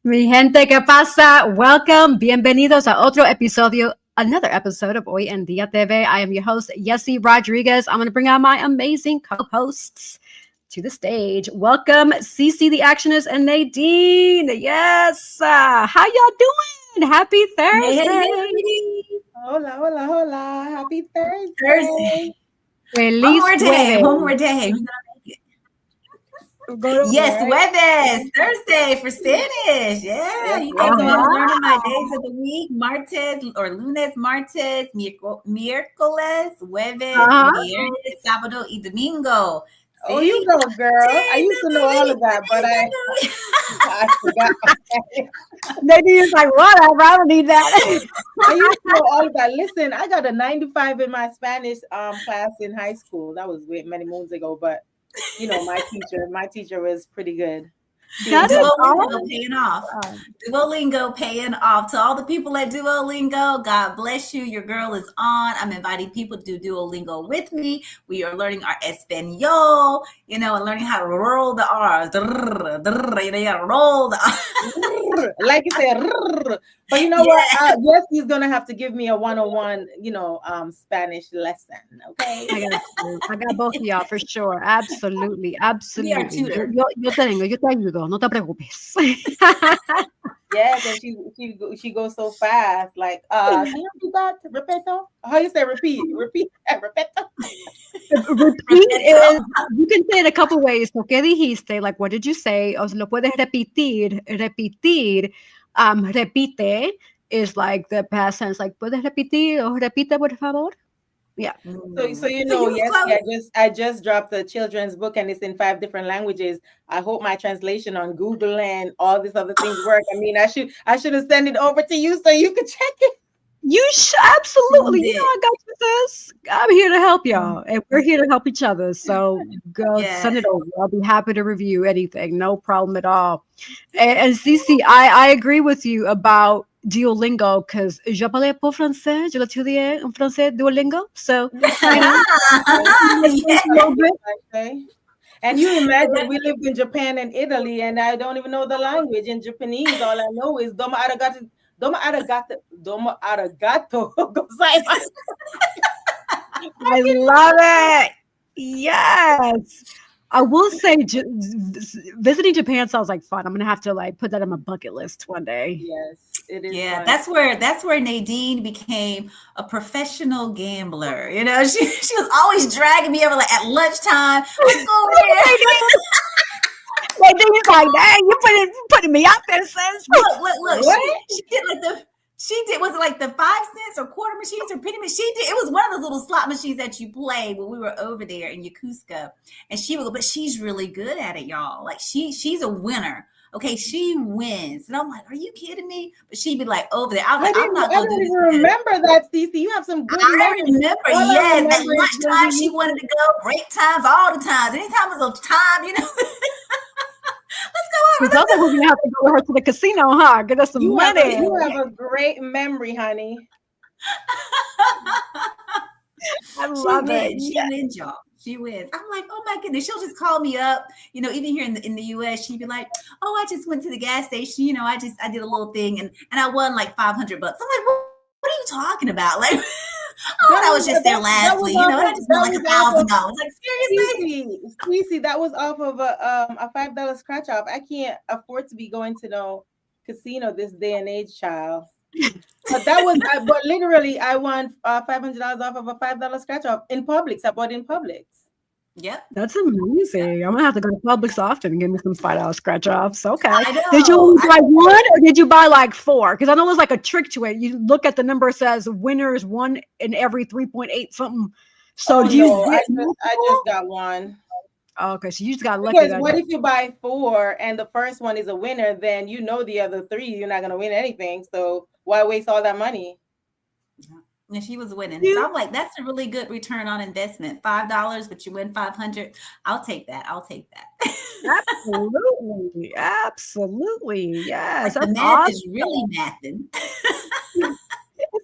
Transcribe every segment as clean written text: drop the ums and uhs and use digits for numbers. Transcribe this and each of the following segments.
Mi gente, ¿qué pasa? Welcome, bienvenidos a otro episodio, another episode of Hoy en Día TV. I am your host, Yesse Rodriguez. I'm going to bring out my amazing co-hosts to the stage. Welcome, Cece the Actionist and Nadine. Yes. How y'all doing? Happy Hey, hey, Thursday. hey. Hola, hola, hola. Happy Thursday. Thursday. Feliz One jueves. more day. We're gonna make it. Yes, Right. jueves, Thursday for Spanish. Yeah, Yes, you guys know I'm yes. learning my days of the week. Martes or lunes, martes, miércoles, jueves, Uh-huh. viernes, sábado y domingo. Oh, you See? go, girl. I Days used of to the know all week. of that, but I forgot. Nadine's like, whatever, I don't need that. I used to know all of that. Listen, I got a 95 in my Spanish class in high school. That was many moons ago, but you know, my teacher was pretty good. That is Duolingo paying off. awesome. Duolingo paying off. To all the people at Duolingo, God bless you. Your girl is on. I'm inviting people to do Duolingo with me. We are learning our Espanol, and learning how to roll the R's. You gotta roll the R's. Like you said, but you know what? Yes, he's gonna have to give me a 101, Spanish lesson. Okay. I got you. I got both of y'all for sure. Absolutely. We are Absolutely. tutor. Yo te ayudo. No te preocupes. Yes, and she goes so fast. Like, can you do that? Repeto? How you say repeat? Repeat. Repeto. Repeat is, you can say it a couple ways. So, ¿qué dijiste? Like, what did you say? O sea, lo puedes repetir. Repetir. Repite is like the past tense. Like, ¿puedes repetir o repite, por favor? Yeah. So you So know, you yes, close. I just dropped a children's book and it's in 5 different languages. I hope my translation on Google and all these other things work. I mean, I should have sent it over to you so you could check it. You should absolutely. You know, I got you, sis. I'm here to help y'all, and we're here to help each other. So go Yeah. send it over. I'll be happy to review anything. No problem at all. And Cece, I agree with you about Duolingo because je parle pas français. Je l'étudiais en français Duolingo. So, you know, Yeah. a little bit. Okay. And you imagine we lived in Japan and Italy, and I don't even know the language in Japanese. All I know is domo arigato, domo arigato, domo arigato gozaimasu. I love it. Yes. I will say visiting Japan sounds like fun. I'm gonna have to like put that on my bucket list one day. Yes, it is Yeah, fun. that's where Nadine became a professional gambler. She was always dragging me over like at lunchtime. Let's go over there. Like he's like, dang, you putting me out there, sis. Look. What? She did was it like the 5 cents or quarter machines or penny machine? She did. It was one of those little slot machines that you play when we were over there in Yokosuka. And she would go, but she's really good at it, y'all. Like she's a winner. Okay, she wins. And I'm like, are you kidding me? But she'd be like over there. I was like, I'm not I gonna do don't this. even Because remember that, Cece. You have some good I memory. remember, All I yes, at remember is when lunchtime we she used wanted to- to go, break times, all the times. Anytime was a time, let's go She over. sounds like we're gonna have to go with her to the casino, huh? Get us some you money. have a great memory, honey. I She love it. wins. She wins, y'all. She wins. I'm like, oh my goodness. She'll just call me up. Even here in the US, she'd be like, oh, I just went to the gas station. I did a little thing and I won like $500. I'm like, what are you talking about? Like, I was just there last week, and I just won like $1,000. Like, seriously? Cece, that was off of a $5 scratch off. I can't afford to be going to no casino this day and age, child. But but literally, I won $500 off of a $5 scratch off in Publix. I bought in Publix. Yep. That's amazing. I'm gonna have to go to Publix often and give me some $5 scratch offs. Okay. I Did you know. only buy one or did you buy like four? Because I know there's like a trick to it. You look at the number, it says winners one in every 3.8 something. So Oh do you no, get I just got one. okay, so you just got lucky Because that what if you buy 4 and the first one is a winner? Then the other 3 you're not gonna win anything. So why waste all that money? And she was winning. So I'm like, that's a really good return on investment. $5, but you win 500. I'll take that. absolutely, absolutely, yes. Like the That's math awesome. is really mathing.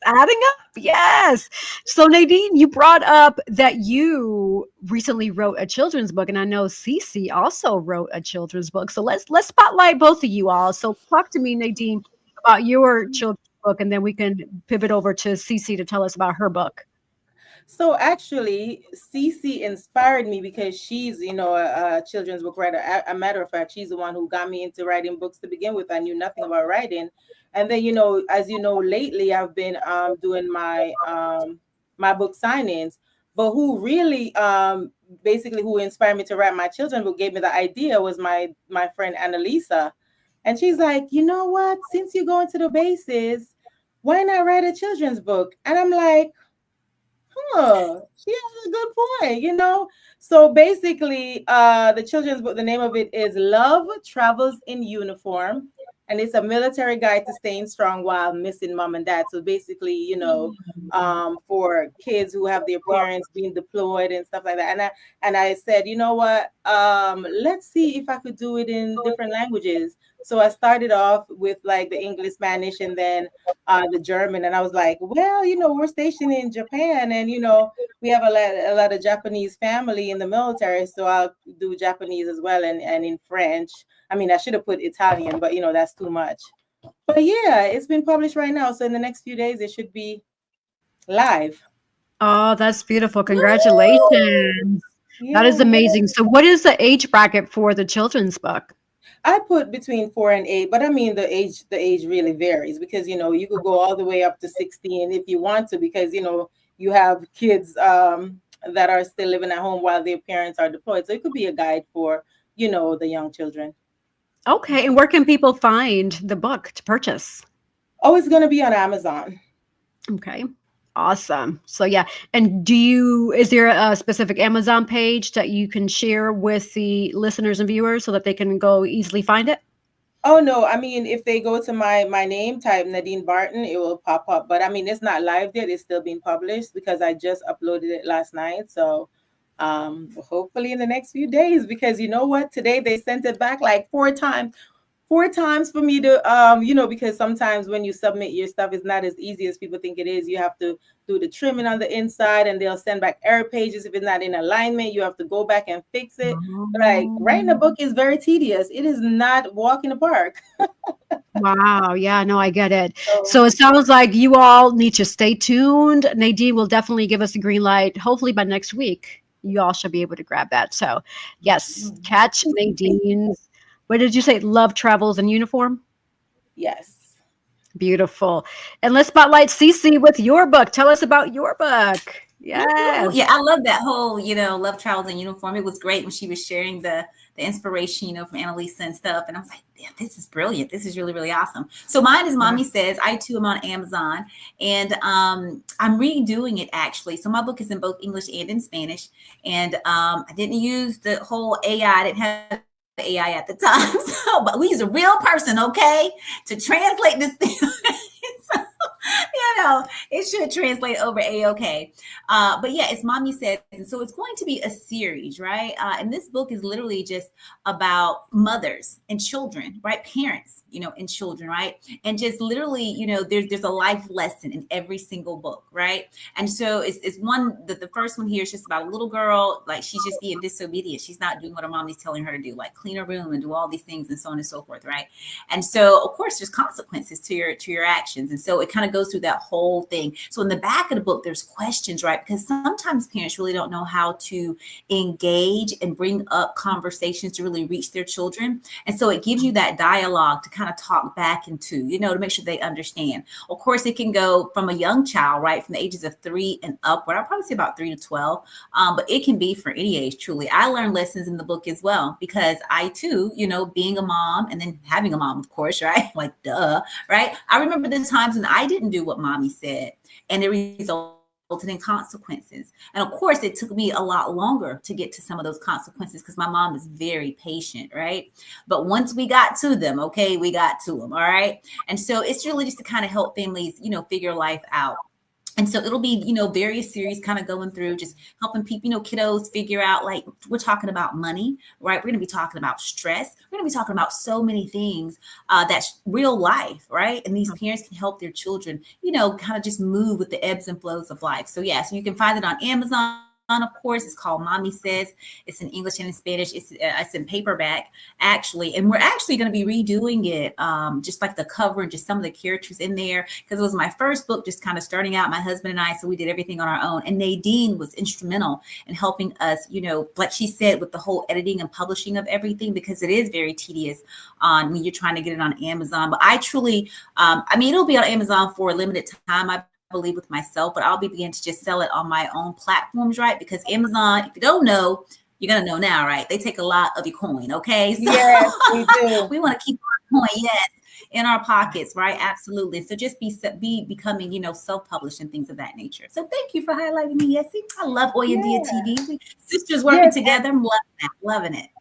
adding up. Yes. So Nadine, you brought up that you recently wrote a children's book, and I know Cece also wrote a children's book. So let's spotlight both of you all. So talk to me, Nadine, about your children's book, and then we can pivot over to Cece to tell us about her book. So actually, Cece inspired me because she's, a children's book writer. A matter of fact, she's the one who got me into writing books to begin with. I knew nothing about writing, and then as you know, lately I've been doing my book signings. But who really basically who inspired me to write my children's book, gave me the idea, was my friend Annalisa, and she's like, you know what? Since you go into the bases, why not write a children's book? And I'm like, she has a good point. So basically, the children's book, the name of it is Love Travels in Uniform, and it's a military guide to staying strong while missing mom and dad. So basically, for kids who have their parents being deployed and stuff like that. And I said, you know what? Let's see if I could do it in different languages. So I started off with like the English, Spanish, and then the German. And I was like, well, we're stationed in Japan, and we have a lot of Japanese family in the military, so I'll do Japanese as well, and in French. I mean, I should have put Italian, but that's too much. But yeah, it's been published right now, so in the next few days it should be live. Oh, that's beautiful. Congratulations. That is Yeah. amazing. So what is the age bracket for the children's book? I put between 4 and 8, but I mean the age really varies, because you could go all the way up to 16 if you want to, because you have kids that are still living at home while their parents are deployed. So it could be a guide for the young children. Okay, and where can people find the book to purchase? Oh, it's going to be on Amazon. Okay. Awesome. So yeah, and is there a specific Amazon page that you can share with the listeners and viewers so that they can go easily find it? Oh no, I mean, if they go to my name, type Nadean Barton, it will pop up. But I mean, it's not live yet. It's still being published because I just uploaded it last night. So hopefully in the next few days, because you know what? Today they sent it back like 4 times for me to because sometimes when you submit your stuff, it's not as easy as people think it is. You have to do the trimming on the inside, and they'll send back error pages if it's not in alignment. You have to go back and fix it. Like, writing a book is very tedious. It is not walk in the park. Wow. Yeah, no, I get it. So it sounds like you all need to stay tuned. Nadine will definitely give us a green light. Hopefully by next week, you all should be able to grab that. So yes, catch Nadine's. What did you say? Love Travels in Uniform? Yes. Beautiful. And let's spotlight Cece with your book. Tell us about your book. Yes. Yeah, I love that whole, Love Travels in Uniform. It was great when she was sharing the inspiration, from Annalisa and stuff. And I was like, damn, this is brilliant. This is really, really awesome. So mine is Mommy Says. I too am on Amazon, and I'm redoing it actually. So my book is in both English and in Spanish. And I didn't use the whole AI. I didn't have AI at the time, but we use a real person, okay, to translate this thing. So, it should translate over A-okay. But yeah, it's Mommy Says. And so it's going to be a series, right? And this book is literally just about mothers and children, right? Parents, and children, right? And just literally, there's a life lesson in every single book, right? And so it's one that the first one here is just about a little girl, like she's just being disobedient. She's not doing what her mommy's telling her to do, like clean her room and do all these things and so on and so forth, right? And so of course there's consequences to your actions. And so it kind of goes through that whole thing. So in the back of the book, there's questions, right? Because sometimes parents really don't know how to engage and bring up conversations to really reach their children. And so it gives you that dialogue to kind of talk back into, to make sure they understand. Of course, it can go from a young child, right? From the ages of 3 and upward. I'll probably say about 3 to 12. But it can be for any age, truly. I learned lessons in the book as well, because I too, being a mom and then having a mom, of course, right? Like, duh, right? I remember the times when I didn't do what mommy said, and it resulted in consequences. And of course, it took me a lot longer to get to some of those consequences because my mom is very patient, right? But once we got to them, okay, we got to them, all right? And so it's really just to kind of help families, figure life out. And so it'll be, various series kind of going through, just helping people, kiddos figure out, like, we're talking about money, right? We're going to be talking about stress. We're going to be talking about so many things that's real life, right? And these parents can help their children, kind of just move with the ebbs and flows of life. So, yeah, so you can find it on Amazon. Of course, it's called Mommy Says. It's in English and in Spanish. It's in paperback, actually, and we're actually going to be redoing it, just like the cover and just some of the characters in there, because it was my first book, just kind of starting out, my husband and I, so we did everything on our own. And Nadine was instrumental in helping us, like she said, with the whole editing and publishing of everything, because it is very tedious on when you're trying to get it on Amazon. But I truly, it'll be on Amazon for a limited time, I believe, with myself, but I'll be beginning to just sell it on my own platforms, right? Because Amazon, if you don't know, you're gonna know now, right? They take a lot of your coin, okay? So yes, we do. we want to keep our coin, yes, in our pockets, right? Absolutely. So just be becoming, self-published and things of that nature. So thank you for highlighting me, Yesse. I love Oyandia TV. We sisters working together. I'm loving that, loving it.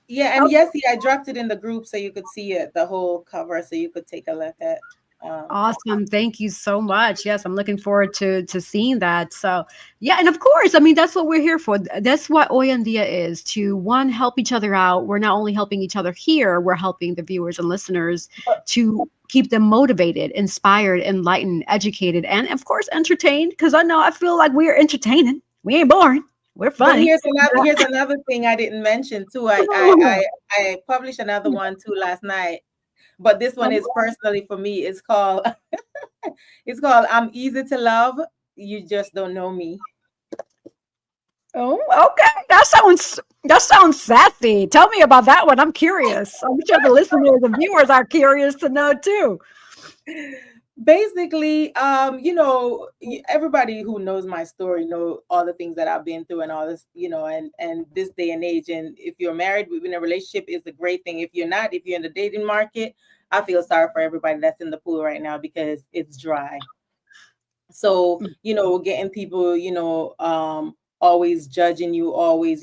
Yeah, and Yesse, I dropped it in the group so you could see it, the whole cover, so you could take a look at. Awesome. Thank you so much. Yes, I'm looking forward to seeing that. So yeah, and of course, that's what we're here for. That's what Oyandia is, to one, help each other out. We're not only helping each other here, we're helping the viewers and listeners to keep them motivated, inspired, enlightened, educated, and of course entertained. Because I feel like we're entertaining. We ain't boring. We're funny. But here's another thing I didn't mention too. I published another one too last night. But this one is personally for me. It's called I'm Easy to Love. You Just Don't Know Me. Oh, okay. That sounds sassy. Tell me about that one. I'm curious. I'm sure the listeners and viewers are curious to know too. Basically, everybody who knows my story know all the things that I've been through and all this, and this day and age. And if you're married, in a relationship is a great thing. If you're not, if you're in the dating market, I feel sorry for everybody that's in the pool right now because it's dry. So, getting people, always judging you, always,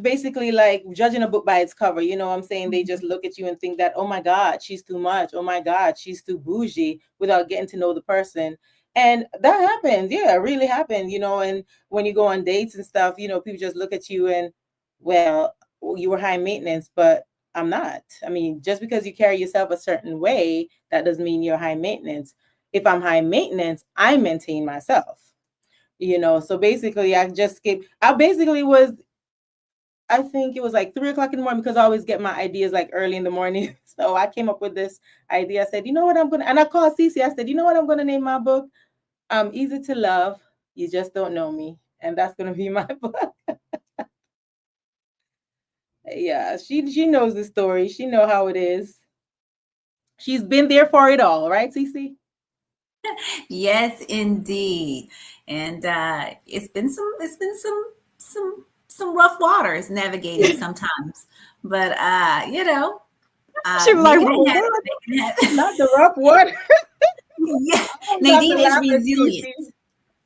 basically like judging a book by its cover. You know what I'm saying? They just look at you and think that, oh my God, she's too much. Oh my God, she's too bougie, without getting to know the person. And that happens. Yeah, it really happens, and when you go on dates and stuff, people just look at you and, well, you were high maintenance, but I'm not. Just because you carry yourself a certain way, that doesn't mean you're high maintenance. If I'm high maintenance, I maintain myself. So basically I think it was like 3:00 in the morning, because I always get my ideas like early in the morning. So I came up with this idea. I said, you know what and I called Cece. I said, you know what I'm going to name my book? Easy to Love. You Just Don't Know Me. And that's going to be my book. Yeah, she knows the story. She know how it is. She's been there for it all, right, Cece? Yes, indeed. And it's been some rough waters navigating sometimes, but she was like, not the rough water. Yeah, Nadine is resilient.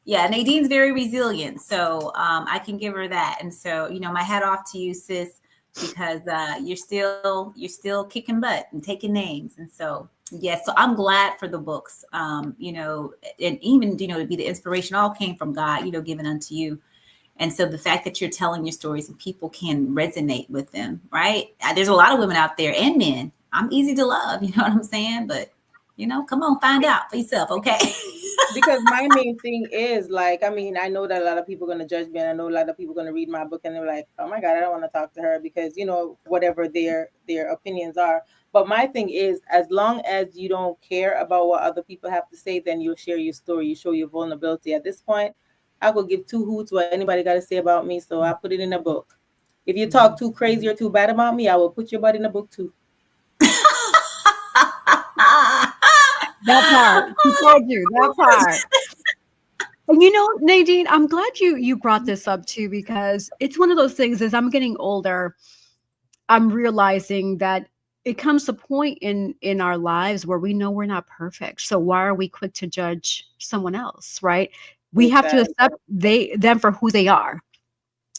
Yeah, Nadine's very resilient, so I can give her that. And so, my hat off to you, sis, because you're still kicking butt and taking names. And so, yes, so I'm glad for the books, and even, to be the inspiration, all came from God, given unto you. And so the fact that you're telling your stories and people can resonate with them, right? There's a lot of women out there and men. I'm easy to love, you know what I'm saying? But, come on, find out for yourself, okay? Because my main thing is like, I know that a lot of people are going to judge me, and I know a lot of people are going to read my book and they're like, oh my God, I don't want to talk to her because, whatever their opinions are. But my thing is, as long as you don't care about what other people have to say, then you'll share your story. You show your vulnerability. At this point, I could give two hoots what anybody got to say about me. So I put it in a book. If you talk too crazy or too bad about me, I will put your butt in a book too. That part. She told you that part. And Nadine, I'm glad you brought this up too, because it's one of those things. As I'm getting older, I'm realizing that it comes a point in our lives where we know we're not perfect. So why are we quick to judge someone else, right? We have to accept them for who they are.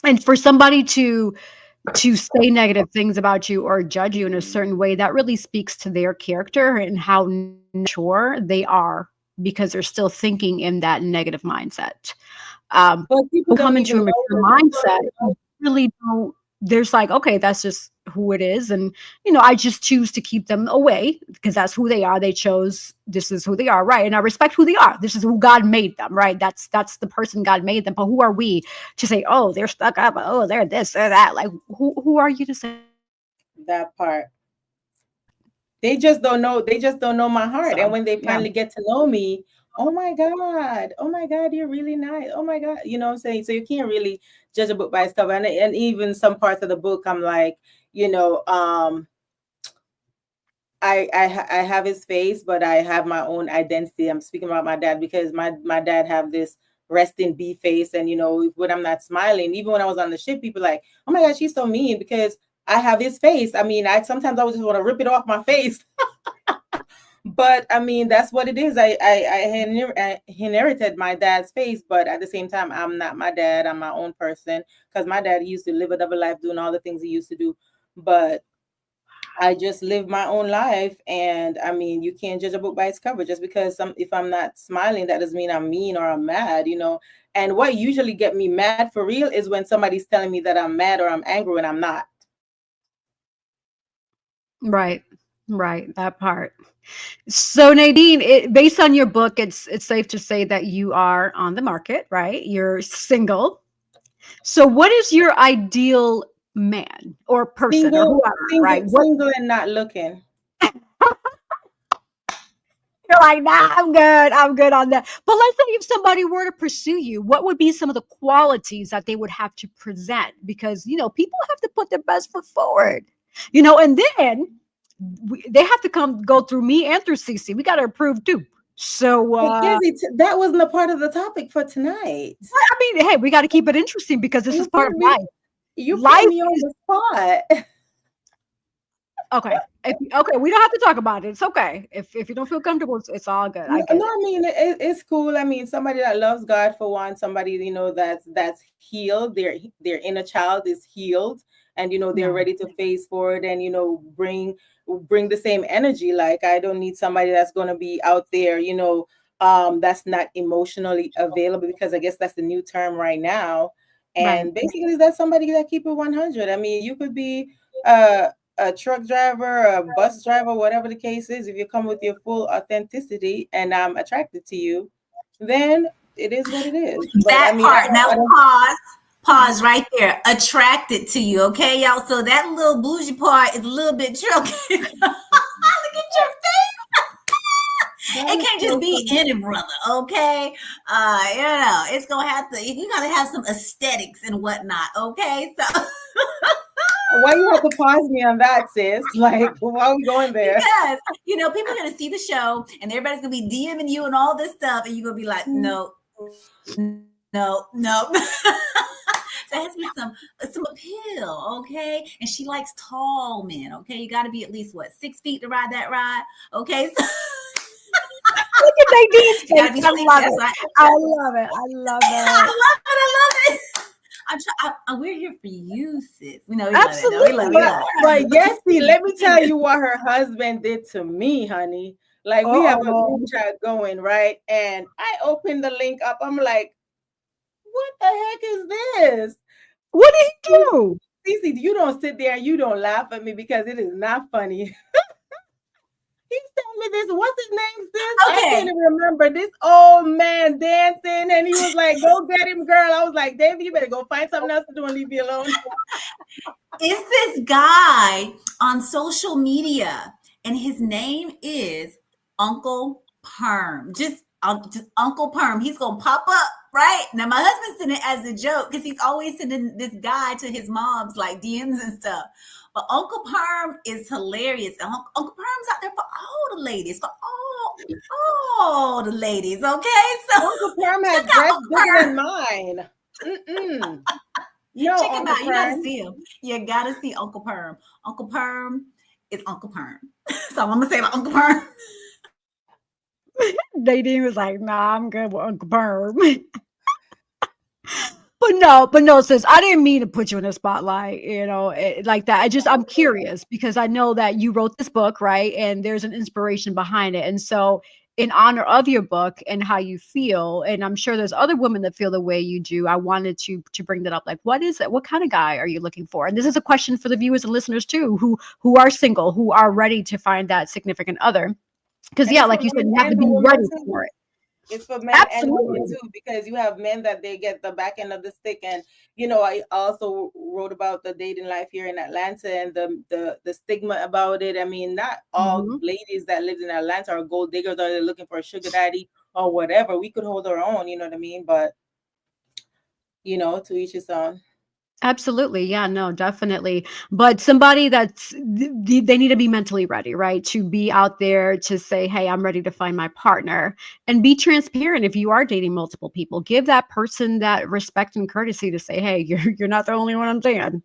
And for somebody to say negative things about you or judge you in a certain way, that really speaks to their character and how sure they are because they're still thinking in that negative mindset. But people Who come don't into even a know mature that. mindset who really don't, there's like, okay, that's just who it is. And, you know, I just choose to keep them away because that's who they are. They chose, this is who they are, right? And I respect who they are. This is who God made them, right? That's the person God made them. But who are we to say, oh, they're stuck up, oh, they're this, they're that? Like, who are you to say That part. They just don't know. They just don't know my heart. And so? when they Yeah, finally get to know me, oh my God, you're really nice. Oh my God, you know what I'm saying? So you can't really judge a book by its cover. And even some parts of the book, I'm like, you know, I have his face, but I have my own identity. I'm speaking about my dad because my dad have this resting bee face, and you know, when I'm not smiling, even when I was on the ship, people like, oh my God, she's so mean because I have his face. I mean, I sometimes I would just want to rip it off my face. But I mean, that's what it is. I inherited my dad's face, but at the same time, I'm not my dad. I'm my own person because my dad used to live a double life doing all the things he used to do. But I just live my own life, and I mean, you can't judge a book by its cover. Just because if I'm not smiling, that doesn't mean I'm mean or I'm mad, you know. And what usually get me mad for real is when somebody's telling me that I'm mad or I'm angry when I'm not. right, right. That part. So Nadine, based on your book, it's safe to say that you are on the market, right? You're single. So what is your ideal man or person or Single, whoever, single, right? What single, and not looking. you're like, nah, I'm good. I'm good on that. But let's say if somebody were to pursue you, what would be some of the qualities that they would have to present? Because, you know, people have to put their best foot forward, you know, and then they have to go through me and through CC. We got to approve too. So, But Kizzy, that wasn't a part of the topic for tonight. I mean, hey, we got to keep it interesting because this is You part put of me, life. you put Life me on is the spot. okay. Okay, we don't have to talk about it. It's okay. If you don't feel comfortable, it's all good. I No, get no, it. I mean it's cool. I mean, somebody that loves God for one, somebody you know that's healed. Their inner child is healed, and you know they're Yeah. ready to face forward and you know bring the same energy. Like I don't need somebody that's gonna be out there, you know, that's not emotionally available because I guess that's the new term right now. Right. And basically, that's somebody that keep it 100. I mean, you could be uh a truck driver, a bus driver, whatever the case is, if you come with your full authenticity and I'm attracted to you, then it is what it is. But I That mean, part. Now I don't pause right there. Attracted to you, okay, y'all. So that little bougie part is a little bit tricky. Look at your face. that It is can't just so be funny. any brother, okay? You know, it's gonna have to. You gotta have some aesthetics and whatnot, okay? So Why you have to pause me on that, sis? Like, why are we going there? because you know people are gonna see the show and everybody's gonna be DMing you and all this stuff, and you're gonna be like, no, no, no. There has to be some appeal, okay? And she likes tall men, okay? You got to be at least what 6 feet to ride that ride, okay? So Look at Nadine's you got to face. be I 6. love That's it. right. I love it. I love I it. love it. I love it. We're here for you, sis. We know we love it. No, we love it. We Absolutely. love But it. But yes, see, continue, let me tell continue. you what her husband did to me, honey. Like we have a Uh-oh. group chat going, right? And I opened the link up. I'm like, what the heck is this? What did he do? Cece, you don't sit there and you don't laugh at me because it is not funny. He's telling me this. What's his name, sis? I can't Okay. even remember. This old man dancing, and he was like, "Go get him, girl." I was like, "David, you better go find something else to do and leave me alone." Is this guy on social media, and his name is Uncle Perm. Just Uncle Perm. He's gonna pop up right now. My husband sent it as a joke because he's always sending this guy to his mom's like DMs and stuff. But Uncle Perm is hilarious. And Uncle Perm's out there for all the ladies, for all the ladies. Okay, so Uncle Perm check has out breasts Uncle bigger Perm. than mine. Mm-mm. No, Check him Uncle out. You got to Perm. see him. You got to see Uncle Perm. Uncle Perm is Uncle Perm. So I'm going to say about Uncle Perm. Nadine was like, nah, I'm good with Uncle Perm. But no, sis, I didn't mean to put you in the spotlight, you know, like that. I'm curious because I know that you wrote this book, right? And there's an inspiration behind it. And so in honor of your book and how you feel, and I'm sure there's other women that feel the way you do, I wanted to bring that up. Like, what is it? What kind of guy are you looking for? And this is a question for the viewers and listeners too, who are single, who are ready to find that significant other. Because yeah, like you said, you have to be ready for it. It's for men and women too, because you have men that they get the back end of the stick. And I also wrote about the dating life here in Atlanta and the stigma about it. I mean, not all ladies that live in Atlanta are gold diggers, or they're looking for a sugar daddy or whatever. We could hold our own, you know what I mean? But to each his own. Absolutely. Yeah, no, definitely. But somebody they need to be mentally ready, right? To be out there to say, hey, I'm ready to find my partner, and be transparent. If you are dating multiple people, give that person that respect and courtesy to say, hey, you're not the only one I'm dating.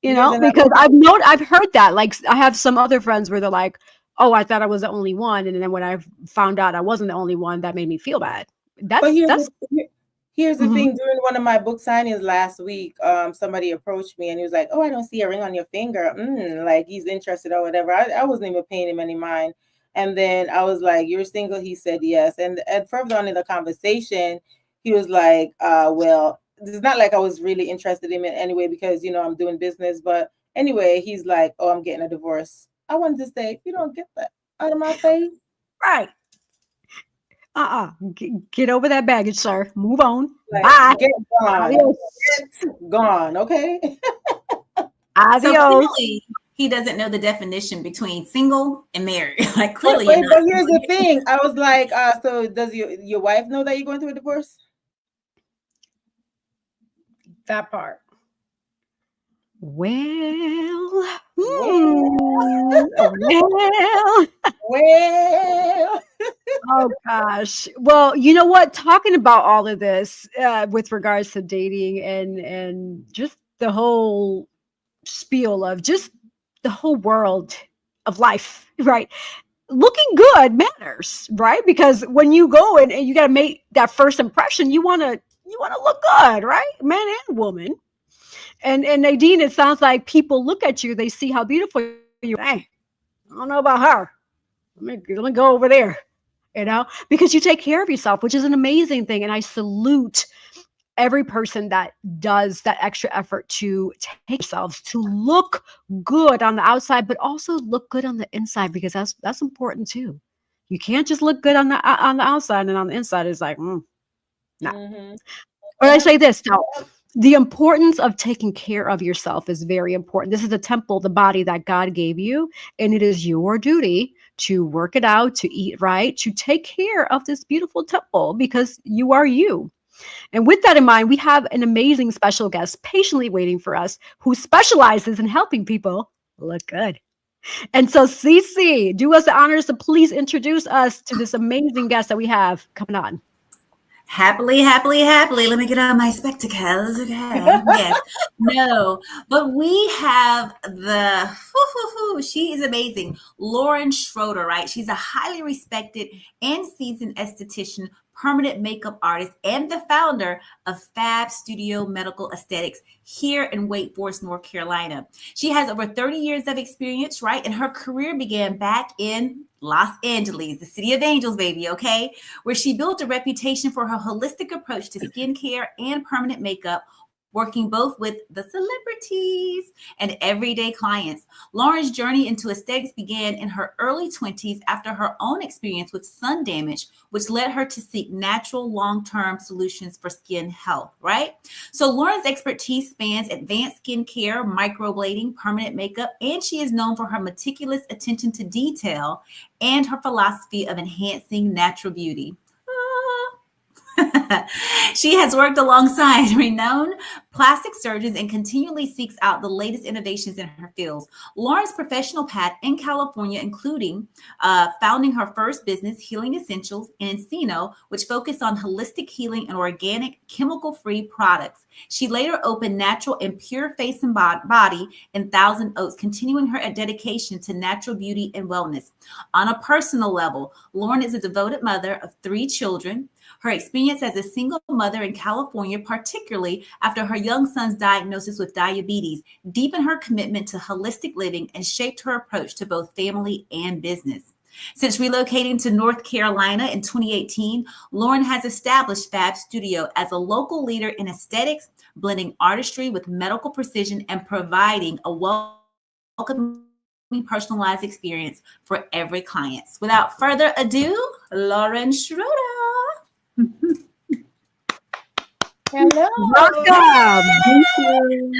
Because I've heard that. Like, I have some other friends where they're like, oh, I thought I was the only one. And then when I found out I wasn't the only one, that made me feel bad. Here's the thing. During one of my book signings last week, somebody approached me and he was like, oh, I don't see a ring on your finger. Like he's interested or whatever. I wasn't even paying him any mind. And then I was like, you're single? He said yes. And further on in the conversation, he was like, well, it's not like I was really interested in him anyway, because, I'm doing business. But anyway, he's like, oh, I'm getting a divorce. I wanted to say, you don't get that out of my face. Right. Get over that baggage, sir. Move on. Like, bye. Get gone. Get gone. Okay. Adios. So clearly, he doesn't know the definition between single and married. Like clearly. But here's the thing. I was like, so does your wife know that you're going through a divorce? That part. Well. Oh gosh. Well, you know what? Talking about all of this with regards to dating and just the whole spiel of just the whole world of life, right? Looking good matters, right? Because when you go and you got to make that first impression, you want to look good, right? Man and woman. And Nadean, it sounds like people look at you, they see how beautiful you are. Hey, I don't know about her. Let me go over there, because you take care of yourself, which is an amazing thing. And I salute every person that does that extra effort to take themselves to look good on the outside, but also look good on the inside, because that's important too. You can't just look good on the outside, and on the inside is like, no. But I say this now. The importance of taking care of yourself is very important. This is the temple, the body that God gave you, and it is your duty to work it out, to eat right, to take care of this beautiful temple, because you are you. And with that in mind, we have an amazing special guest patiently waiting for us, who specializes in helping people look good. And so, Cece, do us the honors to please introduce us to this amazing guest that we have coming on. Happily. Let me get on my spectacles. Okay. Yes. No, but we have she is amazing. Lauren Schroeder, right? She's a highly respected and seasoned esthetician, permanent makeup artist, and the founder of Fab Studio Medical Aesthetics here in Wake Forest, North Carolina. She has over 30 years of experience, right? And her career began back in Los Angeles, the city of angels, baby, okay? Where she built a reputation for her holistic approach to skincare and permanent makeup, working both with the celebrities and everyday clients. Lauren's journey into aesthetics began in her early 20s after her own experience with sun damage, which led her to seek natural long-term solutions for skin health, right? So Lauren's expertise spans advanced skincare, microblading, permanent makeup, and she is known for her meticulous attention to detail and her philosophy of enhancing natural beauty. She has worked alongside renowned plastic surgeons and continually seeks out the latest innovations in her fields. Lauren's professional path in California, including founding her first business, Healing Essentials, in Encino, which focused on holistic healing and organic, chemical-free products. She later opened Natural and Pure Face and Body in Thousand Oaks, continuing her dedication to natural beauty and wellness. On a personal level, Lauren is a devoted mother of 3 children. Her experience as a single mother in California, particularly after her young son's diagnosis with diabetes, deepened her commitment to holistic living and shaped her approach to both family and business. Since relocating to North Carolina in 2018, Lauren has established Fab Studio as a local leader in aesthetics, blending artistry with medical precision and providing a welcoming, personalized experience for every client. Without further ado, Lauren Schroeder. Hello. Welcome. Thank you.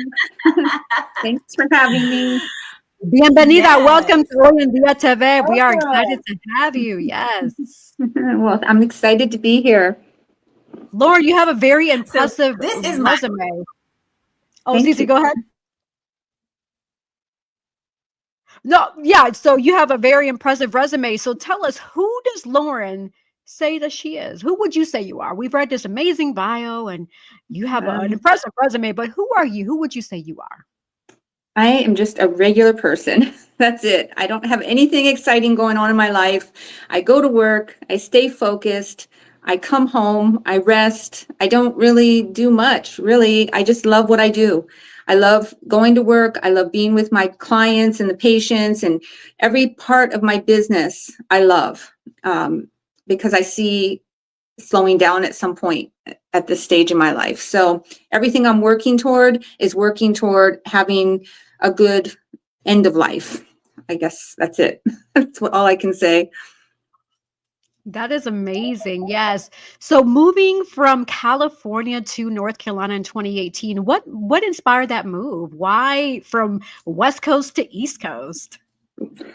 Thanks for having me. Bienvenida. Yes. Welcome to Hoy en Día TV. We are Welcome. excited to have you. Yes. Well, I'm excited to be here. Lauren, you have a very impressive this is my- resume. Oh, Thank Cece, you. go ahead. No, yeah. So you have a very impressive resume. So tell us, who does Lauren say that she is? Who would you say you are? We've read this amazing bio and you have an impressive resume, but who are you? Who would you say you are? I am just a regular person. That's it. I don't have anything exciting going on in my life. I go to work, I stay focused, I come home, I rest. I don't really do much, really. I just love what I do. I love going to work. I love being with my clients and the patients, and every part of my business I love, because I see slowing down at some point at this stage in my life. So everything I'm working toward is working toward having a good end of life. I guess that's it. That's all I can say. That is amazing. Yes. So moving from California to North Carolina in 2018, what inspired that move? Why from West Coast to East Coast?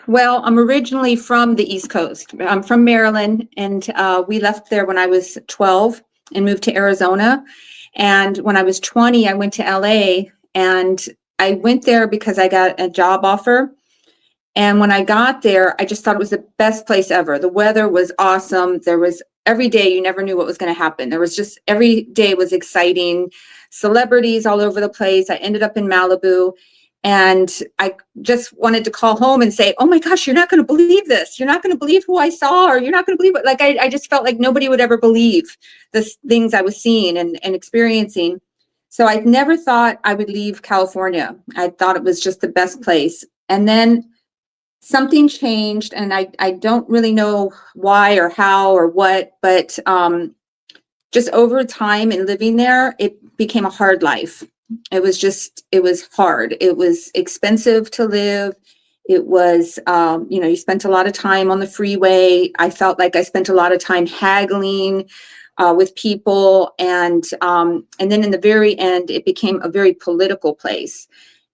Well, I'm originally from the East Coast. I'm from Maryland, and we left there when I was 12 and moved to Arizona. And when I was 20, I went to LA, and I went there because I got a job offer. And when I got there, I just thought it was the best place ever. The weather was awesome. There was every day, you never knew what was going to happen. There was just every day was exciting. Celebrities all over the place. I ended up in Malibu, and I just wanted to call home and say, oh my gosh, you're not going to believe this. You're not going to believe who I saw, or you're not going to believe it. Like, I just felt like nobody would ever believe the things I was seeing and experiencing. So I never thought I would leave California. I thought it was just the best place. And then something changed, and I don't really know why or how or what, but just over time and living there, it became a hard life. It was hard. It was expensive to live. It was, you spent a lot of time on the freeway. I felt like I spent a lot of time haggling with people. And then in the very end, it became a very political place.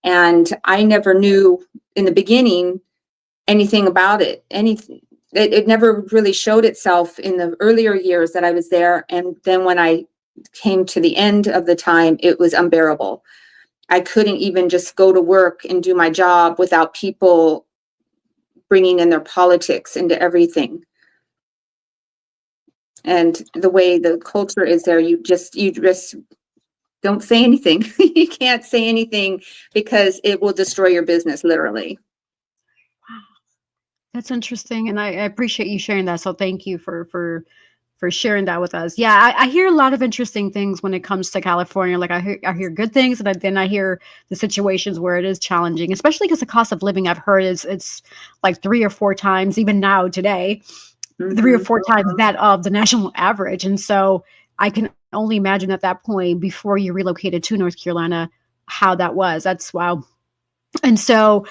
And I never knew in the beginning anything about it. It never really showed itself in the earlier years that I was there. And then when I came to the end of the time, it was unbearable. I couldn't even just go to work and do my job without people bringing in their politics into everything. And the way the culture is there, you just don't say anything. You can't say anything because it will destroy your business, literally. That's interesting, and I appreciate you sharing that. So thank you for sharing that with us. Yeah, I hear a lot of interesting things when it comes to California. Like I hear good things, and then I hear the situations where it is challenging, especially because the cost of living, I've heard, it's like 3 or 4 times, even now today, 3 or 4 times that of the national average. And so I can only imagine at that point, before you relocated to North Carolina, how that was. That's wow. And so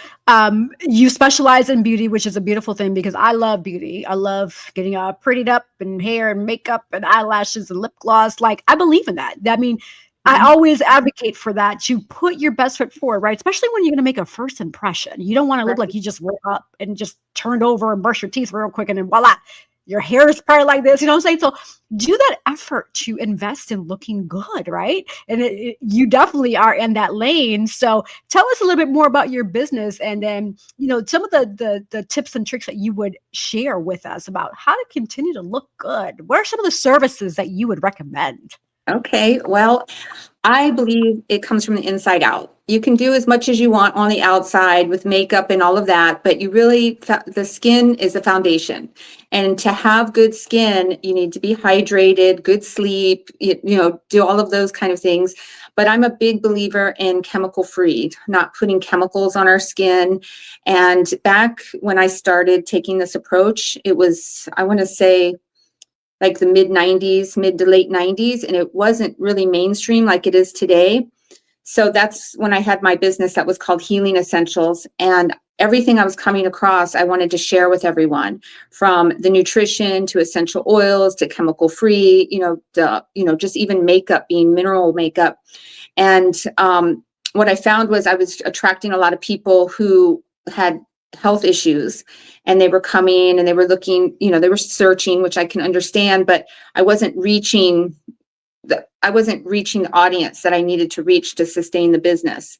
you specialize in beauty, which is a beautiful thing, because I love beauty. I love getting prettied up and hair and makeup and eyelashes and lip gloss. Like, I believe in that. I mean, I always advocate for that, to put your best foot forward, right? Especially when you're going to make a first impression. You don't want to look like you just woke up and just turned over and brushed your teeth real quick and then voila, your hair is probably like this, you know what I'm saying? So do that effort to invest in looking good, right? And you definitely are in that lane. So tell us a little bit more about your business, and then, some of the tips and tricks that you would share with us about how to continue to look good. What are some of the services that you would recommend? Okay, well, I believe it comes from the inside out. You can do as much as you want on the outside with makeup and all of that, but you really, the skin is the foundation. And to have good skin, you need to be hydrated, good sleep, do all of those kind of things. But I'm a big believer in chemical free, not putting chemicals on our skin. And back when I started taking this approach, it was, I want to say, like the mid to late 90s, and it wasn't really mainstream like it is today. So that's when I had my business that was called Healing Essentials, and everything I was coming across, I wanted to share with everyone, from the nutrition to essential oils to chemical free, just even makeup being mineral makeup. And what I found was I was attracting a lot of people who had health issues, and they were coming and they were looking, they were searching, which I can understand, but I wasn't reaching the audience that I needed to reach to sustain the business.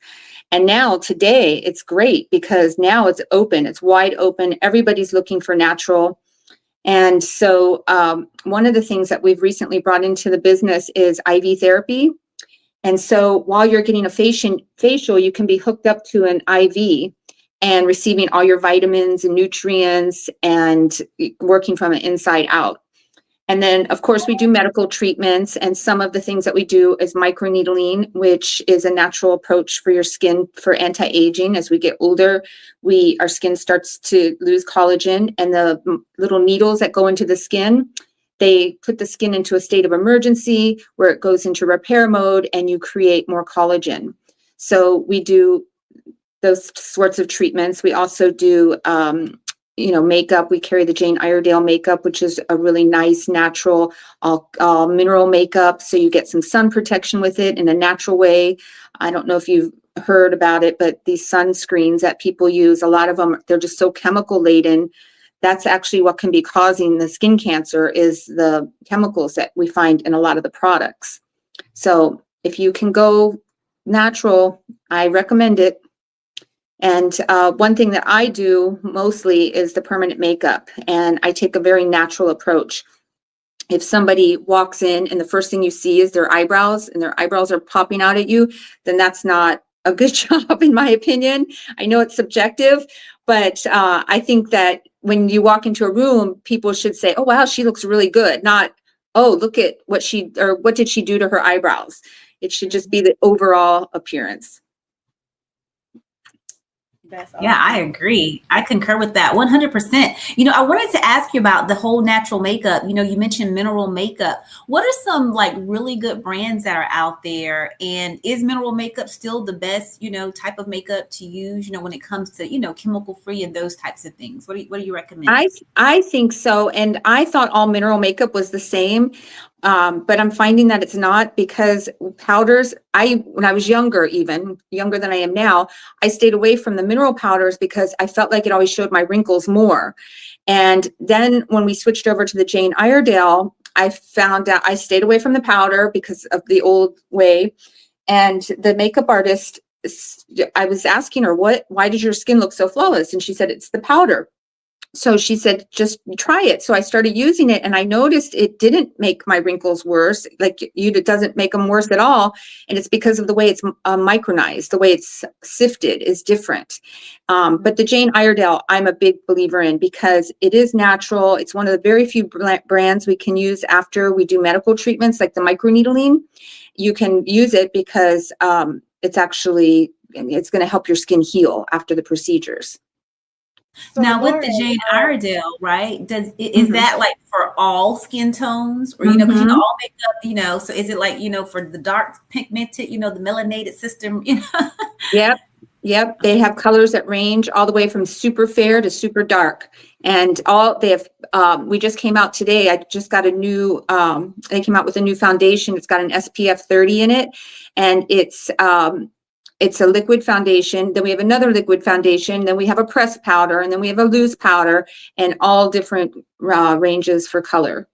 And now today it's great because now it's open, it's wide open. Everybody's looking for natural. And so one of the things that we've recently brought into the business is IV therapy. And so while you're getting a facial, you can be hooked up to an IV and receiving all your vitamins and nutrients and working from the inside out. And then, of course, we do medical treatments, and some of the things that we do is microneedling, which is a natural approach for your skin for anti-aging. As we get older, our skin starts to lose collagen, and the little needles that go into the skin, they put the skin into a state of emergency where it goes into repair mode and you create more collagen. So we do those sorts of treatments. We also do, makeup. We carry the Jane Iredale makeup, which is a really nice, natural, mineral makeup. So you get some sun protection with it in a natural way. I don't know if you've heard about it, but these sunscreens that people use, a lot of them, they're just so chemical laden. That's actually what can be causing the skin cancer, is the chemicals that we find in a lot of the products. So if you can go natural, I recommend it. And one thing that I do mostly is the permanent makeup, and I take a very natural approach. If somebody walks in and the first thing you see is their eyebrows, and their eyebrows are popping out at you, then that's not a good job, in my opinion. I know it's subjective, but I think that when you walk into a room, people should say, "Oh, wow, she looks really good," not, "Oh, look at what did she do to her eyebrows." It should just be the overall appearance. That's awesome. Yeah, I agree. I concur with that 100%. I wanted to ask you about the whole natural makeup. You mentioned mineral makeup. What are some like really good brands that are out there? And is mineral makeup still the best, type of makeup to use, when it comes to, chemical free and those types of things? What do you recommend? I think so. And I thought all mineral makeup was the same. But I'm finding that it's not, because powders, when I was younger, even younger than I am now, I stayed away from the mineral powders because I felt like it always showed my wrinkles more. And then when we switched over to the Jane Iredale, I found out I stayed away from the powder because of the old way. And the makeup artist, I was asking her, why does your skin look so flawless? And she said, it's the powder. So she said, just try it. So I started using it, and I noticed it didn't make my wrinkles worse. It doesn't make them worse at all. And it's because of the way it's micronized, the way it's sifted is different. But the Jane Iredale, I'm a big believer in, because it is natural. It's one of the very few brands we can use after we do medical treatments, like the microneedling. You can use it because it's going to help your skin heal after the procedures. So now with the Jane Iredale, right? Is that like for all skin tones, or because all makeup, so is it like for the dark pigmented, the melanated system, Yep. They have colors that range all the way from super fair to super dark, and they have. We just came out today. I just got a new. They came out with a new foundation. It's got an SPF 30 in it, and it's a liquid foundation. Then we have another liquid foundation. Then we have a pressed powder, and then we have a loose powder, and all different ranges for color.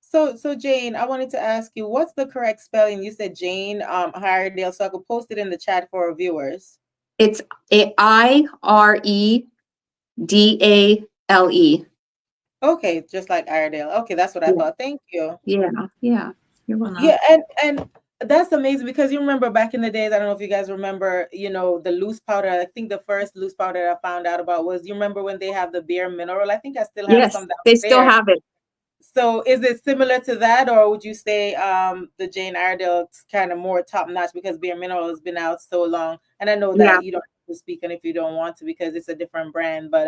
So Jane, I wanted to ask you, what's the correct spelling? You said Jane Iredale, so I could post it in the chat for our viewers. It's Iredale. Okay, just like Iredale. Okay, that's what I thought. Thank you. Yeah, You're welcome. Yeah, and that's amazing because you remember back in the days, I don't know if you guys remember, the loose powder. I think the first loose powder I found out about was, you remember when they have the Bare Mineral? I think I still have Yes, some they still downstairs. have it. So is it similar to that, or would you say the Jane Iredale is kind of more top notch because Bare Mineral has been out so long? And I know Yeah. that you don't have to speak on if you don't want to because it's a different brand, but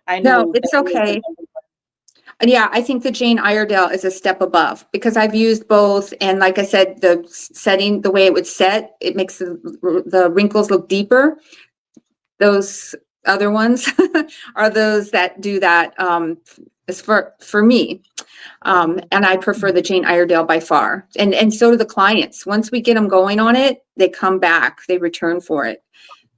I No, know it's that it was the okay. number one. And yeah, I think the Jane Iredale is a step above because I've used both. And like I said, the setting, the way it would set, it makes the wrinkles look deeper. Those other ones are those that do that as for me. And I prefer the Jane Iredale by far. And so do the clients. Once we get them going on it, they come back, they return for it.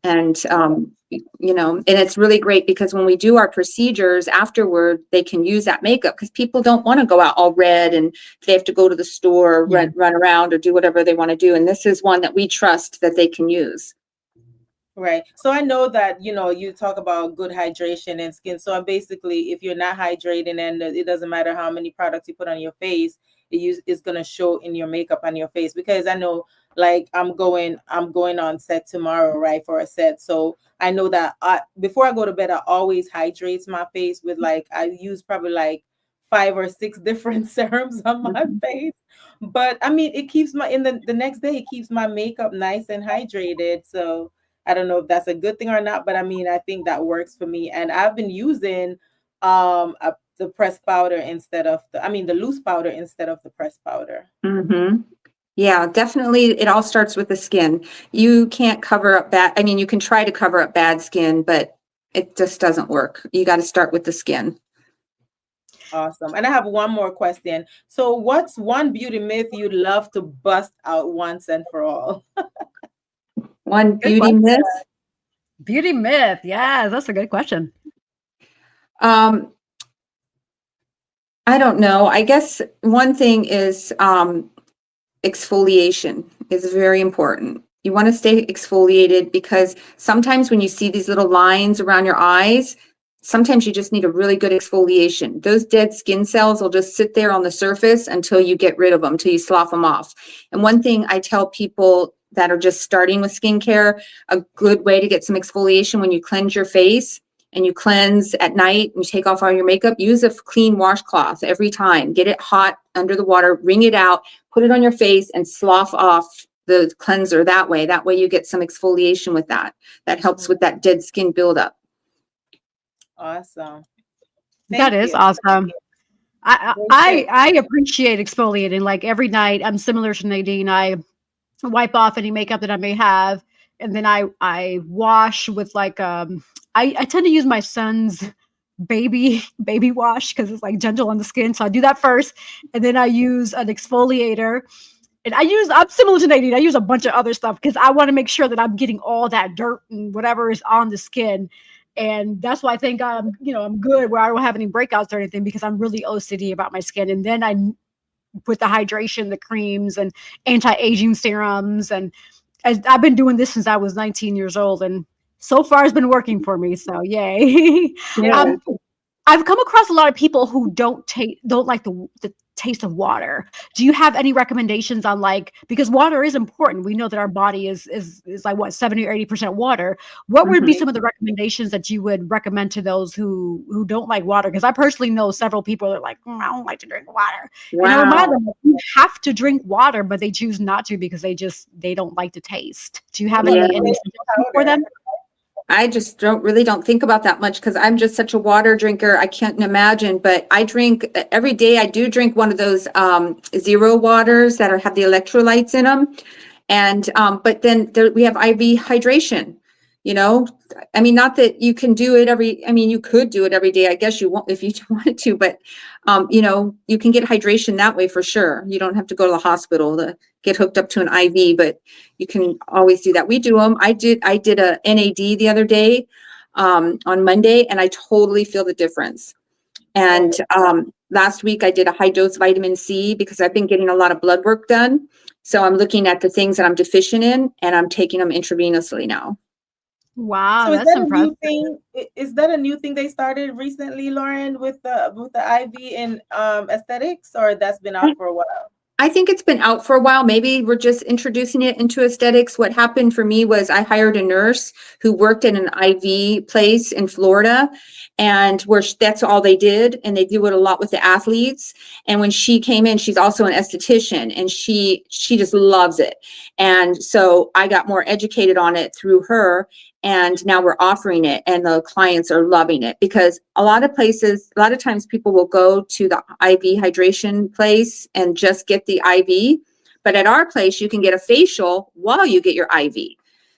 And, and it's really great because when we do our procedures afterward, they can use that makeup because people don't want to go out all red and they have to go to the store, run around or do whatever they want to do. And this is one that we trust that they can use. Right. So I know that, you talk about good hydration and skin. So basically, if you're not hydrating and it doesn't matter how many products you put on your face, it's going to show in your makeup on your face. Because I know, like, I'm going on set tomorrow, right, for a set. So I know that before I go to bed, I always hydrate my face with, like, I use probably like 5 or 6 different serums on my face. But I mean, it keeps the next day, it keeps my makeup nice and hydrated. So I don't know if that's a good thing or not, but I mean, I think that works for me. And I've been using the pressed powder instead of the loose powder instead of the pressed powder. Mm-hmm. Yeah, definitely. It all starts with the skin. You can't cover up you can try to cover up bad skin, but it just doesn't work. You got to start with the skin. Awesome. And I have one more question. So what's one beauty myth you'd love to bust out once and for all? One beauty myth? Beauty myth. Yeah, that's a good question. I don't know. I guess one thing is exfoliation is very important. You want to stay exfoliated because sometimes when you see these little lines around your eyes, sometimes you just need a really good exfoliation. Those dead skin cells will just sit there on the surface until you get rid of them, until you slough them off. And one thing I tell people that are just starting with skincare, a good way to get some exfoliation when you cleanse your face and you cleanse at night and you take off all your makeup, use a clean washcloth every time. Get it hot under the water, wring it out, put it on your face and slough off the cleanser that way. That way you get some exfoliation with that. That helps with that dead skin buildup. Awesome. That is awesome. I appreciate exfoliating. Like every night, I'm similar to Nadine. I wipe off any makeup that I may have, and then I wash with like I tend to use my son's baby wash because it's like gentle on the skin. So I do that first, and then I use an exfoliator. And I'm similar to Nadine. I use a bunch of other stuff because I want to make sure that I'm getting all that dirt and whatever is on the skin. And that's why I think I'm good where I don't have any breakouts or anything because I'm really OCD about my skin. And then I put the hydration, the creams and anti-aging serums. And I've been doing this since I was 19 years old. And so far it's been working for me. So yay. Yeah. I've come across a lot of people who don't like the taste of water. Do you have any recommendations on because water is important. We know that our body is like what 70 or 80% water. What would be some of the recommendations that you would recommend to those who don't like water? Because I personally know several people that are like, I don't like to drink water. Wow. And I remind them that you have to drink water, but they choose not to because they don't like the taste. Do you have any suggestions for them? I just don't think about that much because I'm just such a water drinker. I can't imagine, but I drink every day. I do drink one of those zero waters that have the electrolytes in them. And but then we have IV hydration. I mean, not that you can do it you could do it every day. I guess you won't if you wanted to, but you can get hydration that way for sure. You don't have to go to the hospital to get hooked up to an IV, but you can always do that. We do them. I did a NAD the other day on Monday, and I totally feel the difference. And last week I did a high dose vitamin C because I've been getting a lot of blood work done. So I'm looking at the things that I'm deficient in, and I'm taking them intravenously now. Wow, so that's impressive. Is that a new thing they started recently, Lauren, with the IV in aesthetics, or that's been out for a while? I think it's been out for a while. Maybe we're just introducing it into aesthetics. What happened for me was I hired a nurse who worked in an IV place in Florida, and that's all they did. And they do it a lot with the athletes. And when she came in, she's also an esthetician, and she just loves it. And so I got more educated on it through her. And now we're offering it, and the clients are loving it, because a lot of times people will go to the IV hydration place and just get the IV. But at our place, you can get a facial while you get your IV.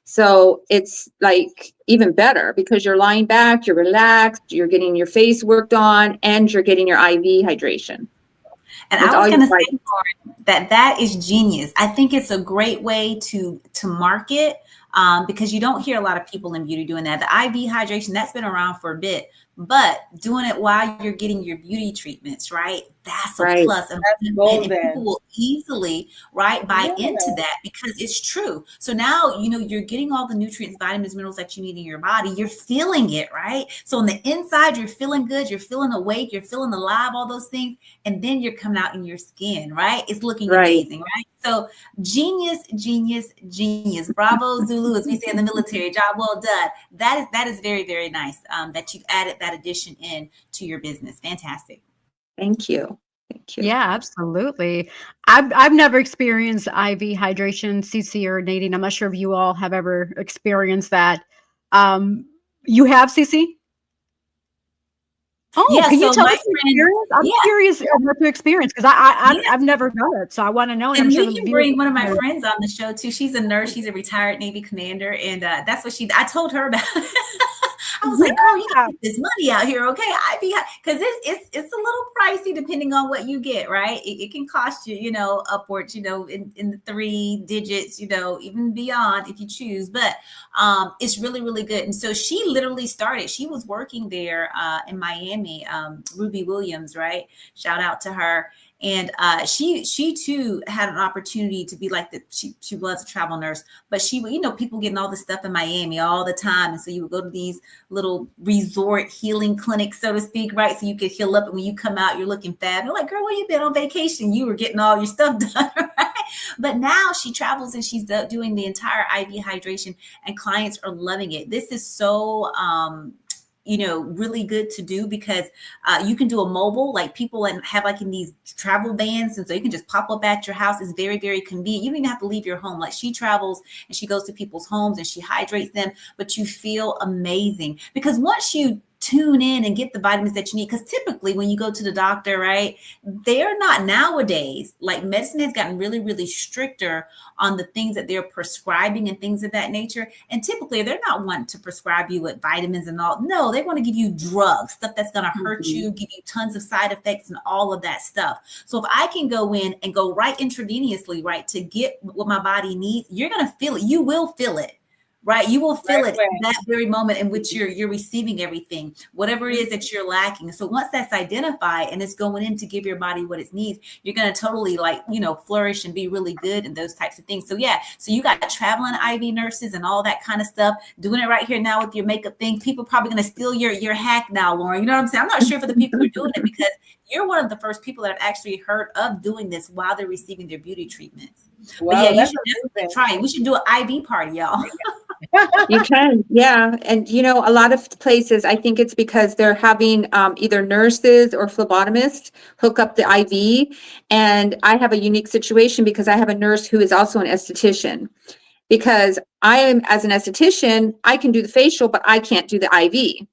So it's like even better, because you're lying back, you're relaxed, you're getting your face worked on, and you're getting your IV hydration. And I was going to say, Lauren, that is genius. I think it's a great way to market, because you don't hear a lot of people in beauty doing that. The IV hydration, that's been around for a bit, but doing it while you're getting your beauty treatments, right? That's a plus. And people will easily, right, buy into that, because it's true. So now, you're getting all the nutrients, vitamins, minerals that you need in your body. You're feeling it, right? So on the inside, you're feeling good. You're feeling awake. You're feeling alive, all those things. And then you're coming out in your skin, right? It's looking amazing, right? So genius, genius, genius. Bravo, Zulu, as we say in the military. Job well done. That is very, very nice, that you've added that addition in to your business. Fantastic. Thank you. Thank you. Yeah, absolutely. I've never experienced IV hydration, CC or Nadean. I'm not sure if you all have ever experienced that. You have, CC? Oh, yeah, can you so tell us your experience? I'm curious what to experience, because I've never done it, so I want to know. And we can bring one of my friends on the show too. She's a nurse. She's a retired Navy commander, and that's what I told her about. I was like, girl, you got to get this money out here, okay? Because it's a little pricey depending on what you get, right? It can cost you, upwards, in the 3 digits, even beyond if you choose. But it's really, really good. And so she literally started. She was working there in Miami, Ruby Williams, right? Shout out to her. And she too had an opportunity to be like she was a travel nurse, but she, people getting all this stuff in Miami all the time. And so you would go to these little resort healing clinics, so to speak, right? So you could heal up. And when you come out, you're looking fab. They're like, girl, where you been on vacation? You were getting all your stuff done, right? But now she travels and she's doing the entire IV hydration, and clients are loving it. This is so, really good to do, because you can do a mobile, like people have like in these travel vans. And so you can just pop up at your house. It's very, very convenient. You don't even have to leave your home. Like she travels and she goes to people's homes and she hydrates them, but you feel amazing, because once you tune in and get the vitamins that you need, because typically when you go to the doctor, right, they're not, nowadays, like medicine has gotten really, really stricter on the things that they're prescribing and things of that nature. And typically they're not wanting to prescribe you with vitamins and all. No, they want to give you drugs, stuff that's going to hurt you, give you tons of side effects and all of that stuff. So if I can go in and go right intravenously, right, to get what my body needs, you're going to feel it. You will feel it. Right. You will feel it that very moment in which you're receiving everything, whatever it is that you're lacking. So once that's identified and it's going in to give your body what it needs, you're going to totally flourish and be really good and those types of things. So, yeah. So you got traveling IV nurses and all that kind of stuff, doing it right here now with your makeup thing. People probably going to steal your hack now, Lauren. You know what I'm saying? I'm not sure for the people who are doing it, because you're one of the first people that have actually heard of doing this while they're receiving their beauty treatments. Wow, but yeah, you should definitely try it. We should do an IV party, y'all. You can, yeah. And a lot of places, I think it's because they're having either nurses or phlebotomists hook up the IV. And I have a unique situation because I have a nurse who is also an esthetician. Because I am, as an esthetician, I can do the facial, but I can't do the IV.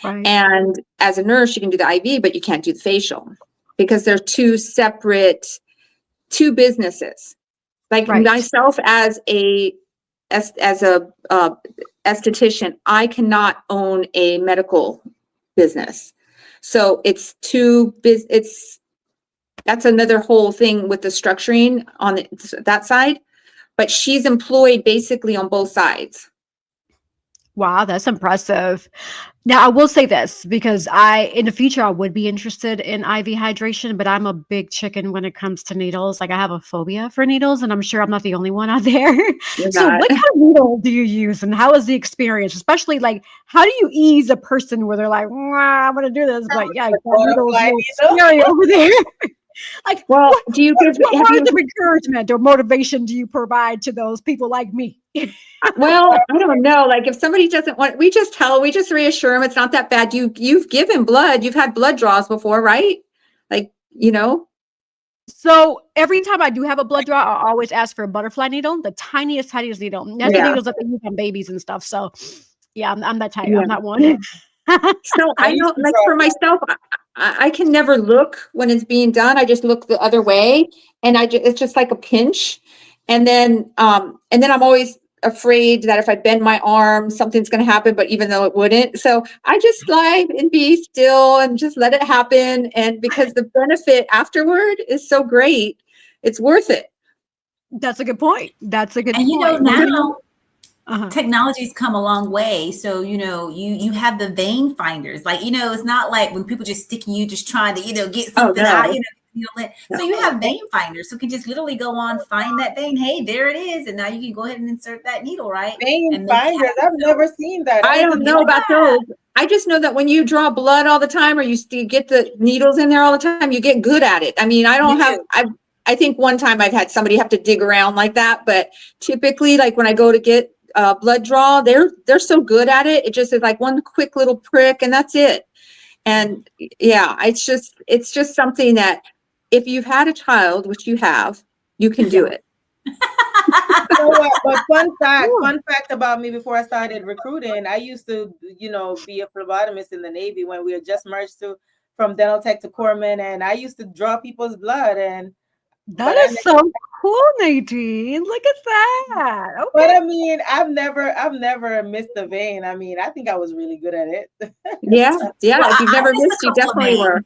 Right. And as a nurse, you can do the IV, but you can't do the facial, because they're two businesses. Like myself as a esthetician, I cannot own a medical business. So that's another whole thing with the structuring on that side, but she's employed basically on both sides. Wow, that's impressive. Now, I will say this, because in the future, I would be interested in IV hydration, but I'm a big chicken when it comes to needles. Like, I have a phobia for needles, and I'm sure I'm not the only one out there. So what kind of needle do you use, and how is the experience? Especially, like, how do you ease a person where they're like, I'm going to do this, but yeah, needles are scary over there. Like, Well, do you give, what have you, words of encouragement or motivation do you provide to those people like me? well, I don't know. Like if somebody doesn't want, we just reassure them it's not that bad. You've given blood, you've had blood draws before, right? Like, you know. So every time I do have a blood draw, I always ask for a butterfly needle, the tiniest needle. That's the needles that they use on babies and stuff. So yeah, I'm that type. Yeah. I'm that one. So I I used know, to like draw for myself, I can never look when it's being done. I just look the other way, and it's just like a pinch, and then I'm always afraid that if I bend my arm, something's going to happen. But even though it wouldn't, so I just lie and be still and just let it happen. And because the benefit afterward is so great, it's worth it. That's a good point. That's a good And point. now Uh-huh. technology's come a long way. So, you have the vein finders. Like, it's not like when people just sticking you, just trying to, get something out, So you have vein finders. So you can just literally go on, find that vein. Hey, there it is. And now you can go ahead and insert that needle, right? Vein finders. I've never seen that. I don't know about those. I just know that when you draw blood all the time, or you get the needles in there all the time, you get good at it. I mean, I think one time I've had somebody have to dig around like that, but typically, like when I go to get blood draw, they're so good at it. It just is like one quick little prick, and that's it. And yeah, it's just something that if you've had a child, which you have, you can do it. You know what? But fun fact about me, before I started recruiting, I used to, be a phlebotomist in the Navy when we had just merged from dental tech to corpsman, and I used to draw people's blood. And that is so cool, Nadine. Look at that. Okay. But I mean, I've never missed a vein. I mean, I think I was really good at it. Yeah. Well, If you've never missed, you definitely were.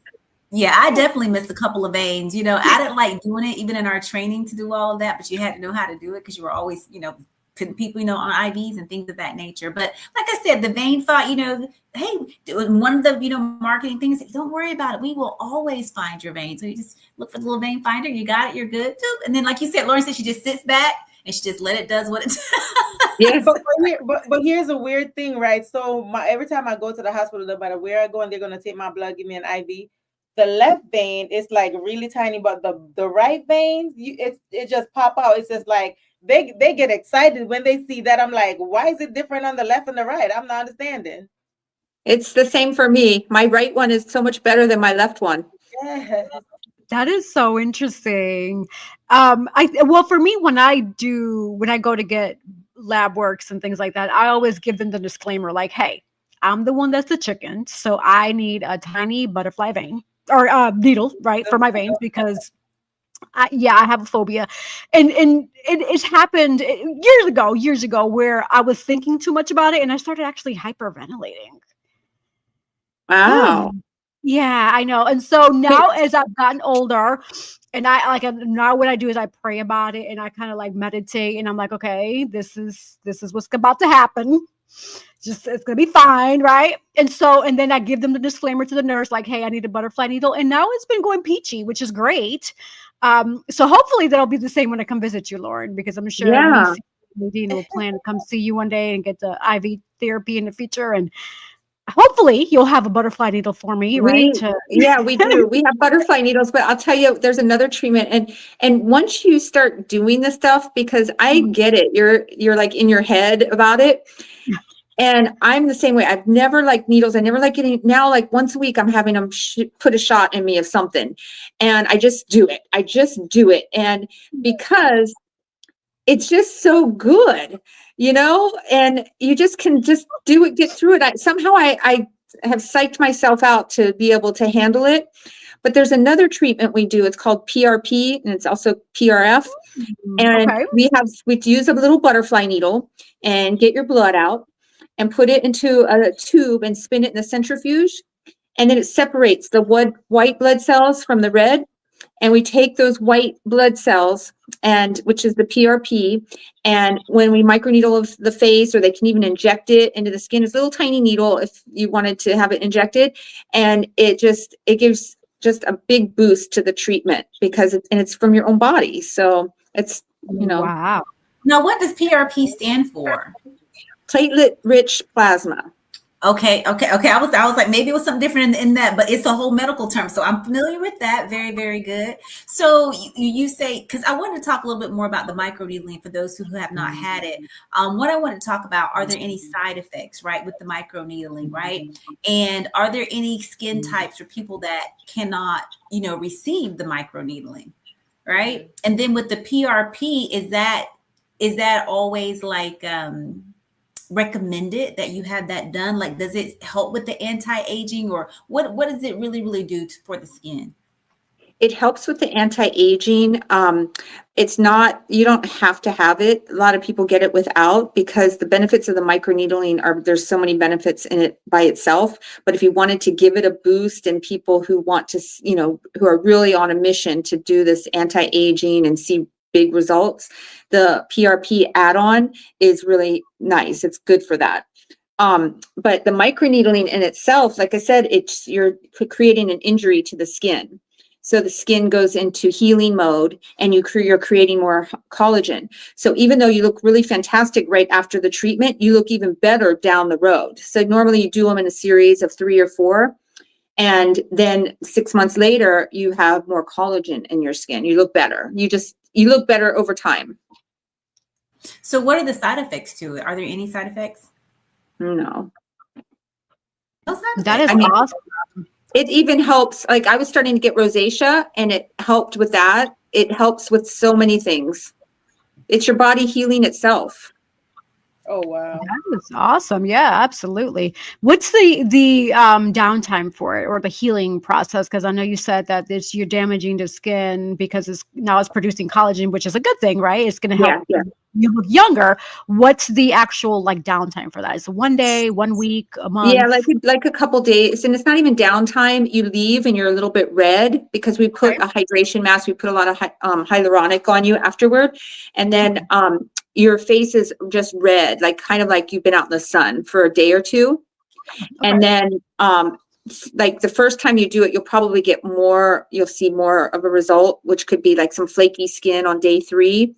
Yeah, I definitely missed a couple of veins. I didn't like doing it even in our training to do all of that, but you had to know how to do it because you were always, putting people, on IVs and things of that nature. But like I said, the vein thought, hey, one of the, marketing things, don't worry about it. We will always find your vein. So you just look for the little vein finder. You got it. You're good. And then, like you said, Lauren said she just sits back and she just let it does what it does. Yes. But here's a weird thing, right? So every time I go to the hospital, no matter where I go, and they're going to take my blood, give me an IV. The left vein is like really tiny, but the right veins, it just pop out. It's just like they get excited when they see that. I'm like, why is it different on the left and the right? I'm not understanding. It's the same for me. My right one is so much better than my left one. Yes. That is so interesting. For me, when I go to get lab works and things like that, I always give them the disclaimer, like, hey, I'm the one that's the chicken, so I need a tiny butterfly vein or needle, right, for my veins, because I have a phobia, and it's happened years ago where I was thinking too much about it and I started actually hyperventilating. Wow. Yeah, I know. And so now, as I've gotten older, and now what I do is I pray about it and I kind of like meditate, and I'm like, okay, this is what's about to happen. It's gonna be fine, right? And then I give them the disclaimer to the nurse, like, hey, I need a butterfly needle. And now it's been going peachy, which is great. So hopefully that'll be the same when I come visit you, Lauren, because I'm sure Nadean will plan to come see you one day and get the IV therapy in the future. And hopefully you'll have a butterfly needle for me, right? Yeah, we do. We have butterfly needles, but I'll tell you, there's another treatment. And once you start doing this stuff, because I get it, you're like in your head about it. And I'm the same way. I've never liked needles. I never like getting, now like once a week, I'm having them put a shot in me of something. And I just do it. And because it's just so good, and you just can just do it, get through it. I have psyched myself out to be able to handle it. But there's another treatment we do. It's called PRP, and it's also PRF. And we use a little butterfly needle and get your blood out and put it into a tube and spin it in the centrifuge. And then it separates the white blood cells from the red. And we take those white blood cells, which is the PRP, and when we microneedle of the face, or they can even inject it into the skin, it's a little tiny needle if you wanted to have it injected, and it gives just a big boost to the treatment because it's from your own body. So it's Wow. Now, what does PRP stand for? Platelet-rich plasma. Okay. I was like, maybe it was something different in that, but it's a whole medical term. So I'm familiar with that. Very, very good. So you say, because I wanted to talk a little bit more about the microneedling for those who have not had it. What I want to talk about, are there any side effects, right, with the microneedling, right? And are there any skin types or people that cannot, receive the microneedling, right? And then with the PRP, is that always like, recommended that you have that done? Like, does it help with the anti-aging, or what does it really do for the skin? It helps with the anti-aging. It's not, you don't have to have it. A lot of people get it without, because the benefits of the microneedling there's so many benefits in it by itself. But if you wanted to give it a boost, and people who want to, who are really on a mission to do this anti-aging and see big results, the PRP add-on is really nice. It's good for that. But the microneedling in itself, like I said, you're creating an injury to the skin. So the skin goes into healing mode, and you're creating more collagen. So even though you look really fantastic right after the treatment, you look even better down the road. So normally you do them in a series of 3 or 4. And then 6 months later, you have more collagen in your skin. You look better. You look better over time. So what are the side effects to it? Are there any side effects? No. That is awesome. It even helps. Like, I was starting to get rosacea, and it helped with that. It helps with so many things. It's your body healing itself. Oh, wow. That is awesome. Yeah, absolutely. What's the downtime for it, or the healing process? Because I know you said that you're damaging the skin because it's producing collagen, which is a good thing, right? It's going to help you look younger. What's the actual downtime for that? Is it 1 day, 1 week, a month? Yeah, like a couple days, and it's not even downtime. You leave and you're a little bit red, because we put a hydration mask. We put a lot of hyaluronic on you afterward, and then your face is just red, kind of like you've been out in the sun for a day or two. Okay. And then like the first time you do it, you'll see more of a result, which could be like some flaky skin on day 3,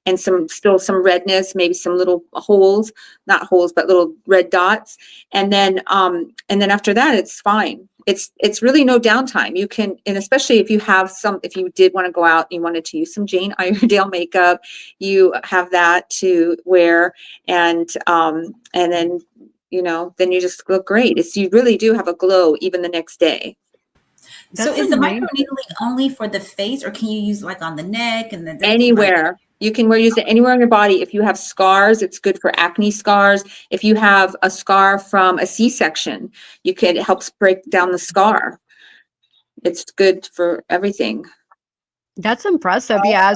and still some redness, maybe some little holes, not holes, but little red dots. And then after that, it's fine. It's really no downtime. You can, and especially if you did want to go out and you wanted to use some Jane Iredale makeup, you have that to wear, and then, then you just look great. You really do have a glow even the next day. So is the microneedling only for the face, or can you use on the neck and anywhere? You can use it anywhere on your body. If you have scars, it's good for acne scars. If you have a scar from a C-section, it helps break down the scar. It's good for everything. That's impressive. Yeah.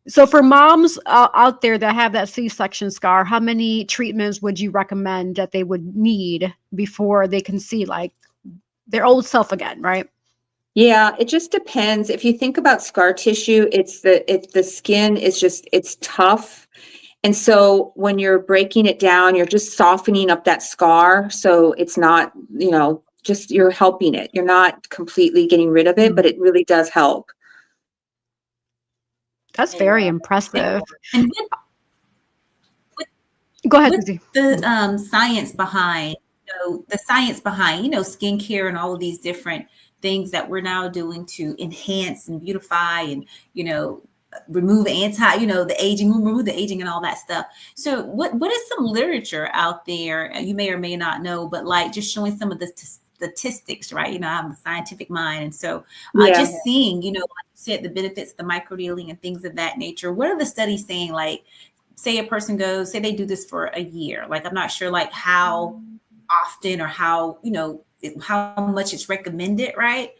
So for moms out there that have that C-section scar, how many treatments would you recommend that they would need before they can see their old self again, right? Yeah, it just depends. If you think about scar tissue, the skin is it's tough. And so when you're breaking it down, you're just softening up that scar. So it's not, you're helping it. You're not completely getting rid of it, but it really does help. That's very impressive. And go ahead, Susie. The science behind, skincare and all of these different things that we're now doing to enhance and beautify and, remove the aging and all that stuff. So what is some literature out there you may or may not know, but just showing some of the statistics, right? I have a scientific mind. And so just seeing, like you said, the benefits of the microneedling and things of that nature. What are the studies saying? Say a person say they do this for a year. I'm not sure how often or how much it's recommended, right?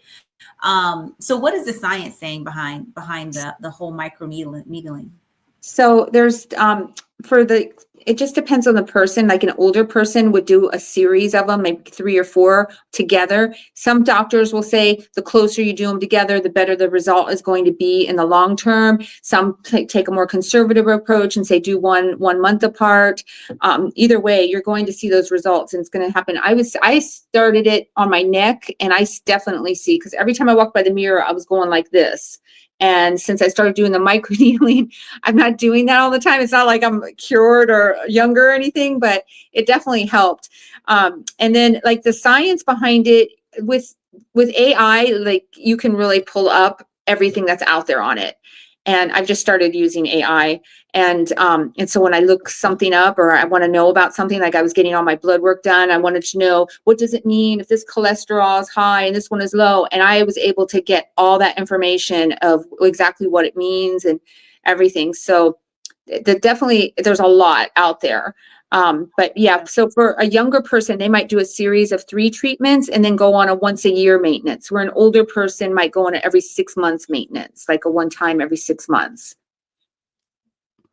So what is the science saying behind the whole microneedling? So there's it just depends on the person. Like an older person would do a series of them, maybe 3 or 4 together. Some doctors will say the closer you do them together, the better the result is going to be in the long term. Some take a more conservative approach and say do one month apart. Either way, you're going to see those results, and it's going to happen. I started it on my neck, and I definitely see, because every time I walked by the mirror, I was going like this. And since I started doing the microneedling, I'm not doing that all the time. It's not like I'm cured or younger or anything, but it definitely helped. And then like the science behind it with AI, like you can really pull up everything that's out there on it. And I've just started using AI. And so when I look something up or I want to know about something, like I was getting all my blood work done, I wanted to know, what does it mean if this cholesterol is high and this one is low? And I was able to get all that information of exactly what it means and everything. So definitely there's a lot out there. But yeah, so for a younger person, they might do a series of 3 treatments and then go on a once a year maintenance, where an older person might go on a every 6 months maintenance, like a one time every 6 months.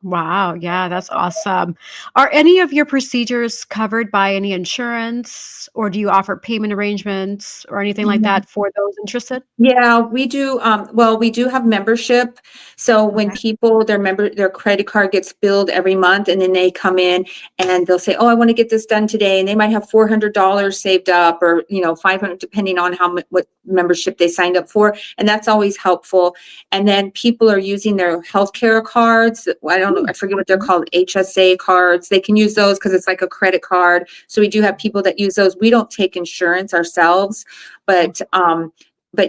Wow. Yeah, that's awesome. Are any of your procedures covered by any insurance, or do you offer payment arrangements or anything like that for those interested? Yeah, we do. Well, we do have membership. So when Okay. people, their credit card gets billed every month, and then they come in and they'll say, "Oh, I want to get this done today," and they might have $400 saved up, or 500, depending on what membership they signed up for, and that's always helpful. And then people are using their healthcare cards. I don't know, I forget what they're called, HSA cards. They can use those because it's like a credit card. So we do have people that use those. We don't take insurance ourselves, but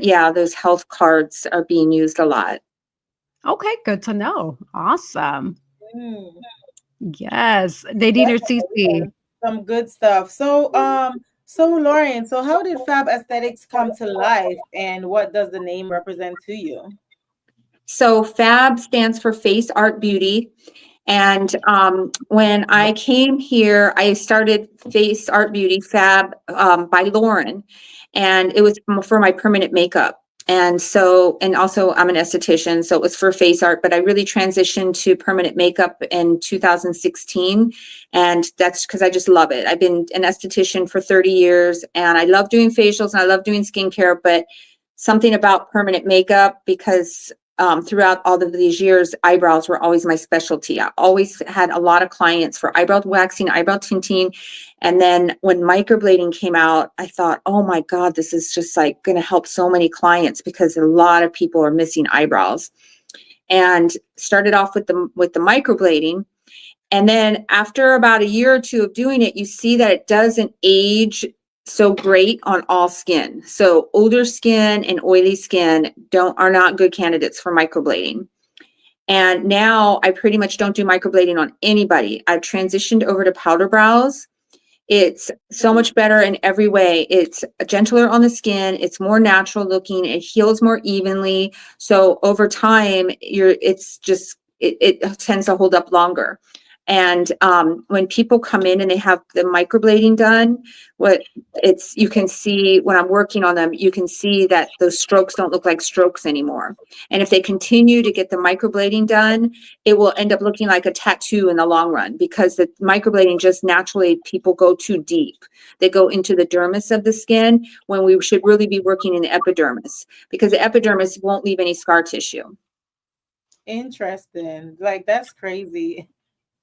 yeah, those health cards are being used a lot. Okay, good to know. Awesome. Mm, Yes. Nadine or CC. some good stuff. So Lauren, so how did Fab Aesthetics come to life, and what does the name represent to you? So FAB stands for Face Art Beauty. And when I came here, I started Face Art Beauty Fab by Lauren, and it was for my permanent makeup. And also I'm an esthetician, so it was for face art, but I really transitioned to permanent makeup in 2016. And that's because I just love it. I've been an esthetician for 30 years and I love doing facials and I love doing skincare, but something about permanent makeup, because throughout all of these years, eyebrows were always my specialty. I always had a lot of clients for eyebrow waxing, eyebrow tinting. And then when microblading came out, I thought, oh my God, this is just like going to help so many clients, because a lot of people are missing eyebrows. And started off with the microblading. And then after about a year or two of doing it, you see that it doesn't age so great on all skin. So older skin and oily skin are not good candidates for microblading. And now I pretty much don't do microblading on anybody. I've transitioned over to powder brows. It's so much better in every way. It's gentler on the skin. It's more natural looking. It heals more evenly. So over time, it tends to hold up longer. And when people come in and they have the microblading done, you can see when I'm working on them, you can see that those strokes don't look like strokes anymore. And if they continue to get the microblading done, it will end up looking like a tattoo in the long run, because the microblading just naturally, people go too deep. They go into the dermis of the skin when we should really be working in the epidermis, because the epidermis won't leave any scar tissue. Interesting. Like, that's crazy.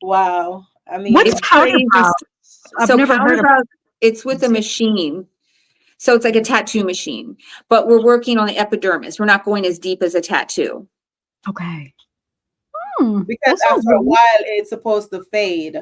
Wow. I mean, What's powder brow? I've never heard of brow, it's with a machine. So it's like a tattoo machine, but we're working on the epidermis. We're not going as deep as a tattoo. Okay. Because after a while, it's supposed to fade.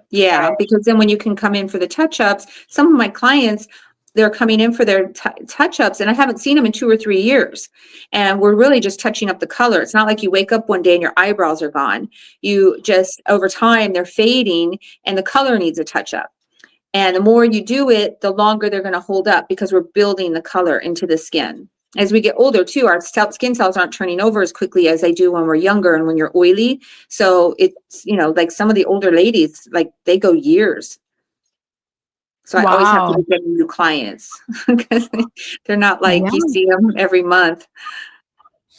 Yeah, because then when you can come in for the touch-ups, some of my clients, they're coming in for their touch-ups and I haven't seen them in 2 or 3 years. And we're really just touching up the color. It's not like you wake up one day and your eyebrows are gone. You just, over time, they're fading and the color needs a touch-up. And the more you do it, the longer they're going to hold up, because we're building the color into the skin. As we get older too, our skin cells aren't turning over as quickly as they do when we're younger and when you're oily. So it's, like some of the older ladies, like they go years. So I always have to get new clients because they're not like you see them every month.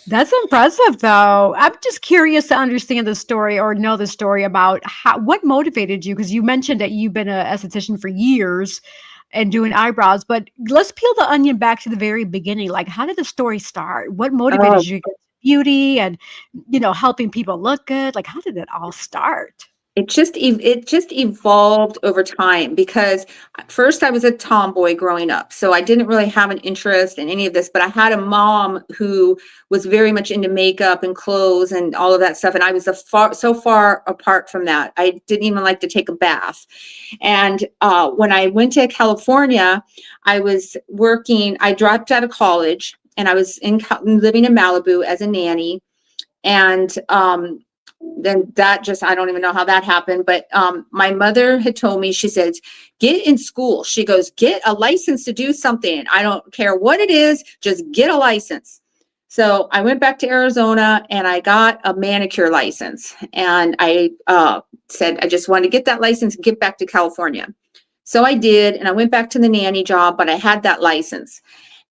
That's impressive, though. I'm just curious to understand the story or know the story about what motivated you, because you mentioned that you've been an esthetician for years and doing eyebrows, but let's peel the onion back to the very beginning. Like, how did the story start? What motivated you to get into beauty and, helping people look good? Like, how did it all start? it just evolved over time, because at first I was a tomboy growing up. So I didn't really have an interest in any of this, but I had a mom who was very much into makeup and clothes and all of that stuff. And I was so far apart from that. I didn't even like to take a bath. And when I went to California, I was working, I dropped out of college and I was living in Malibu as a nanny. And then that just, I don't even know how that happened. But my mother had told me, she says, get in school. She goes, get a license to do something. I don't care what it is, just get a license. So I went back to Arizona and I got a manicure license. And I said, I just wanted to get that license and get back to California. So I did. And I went back to the nanny job, but I had that license.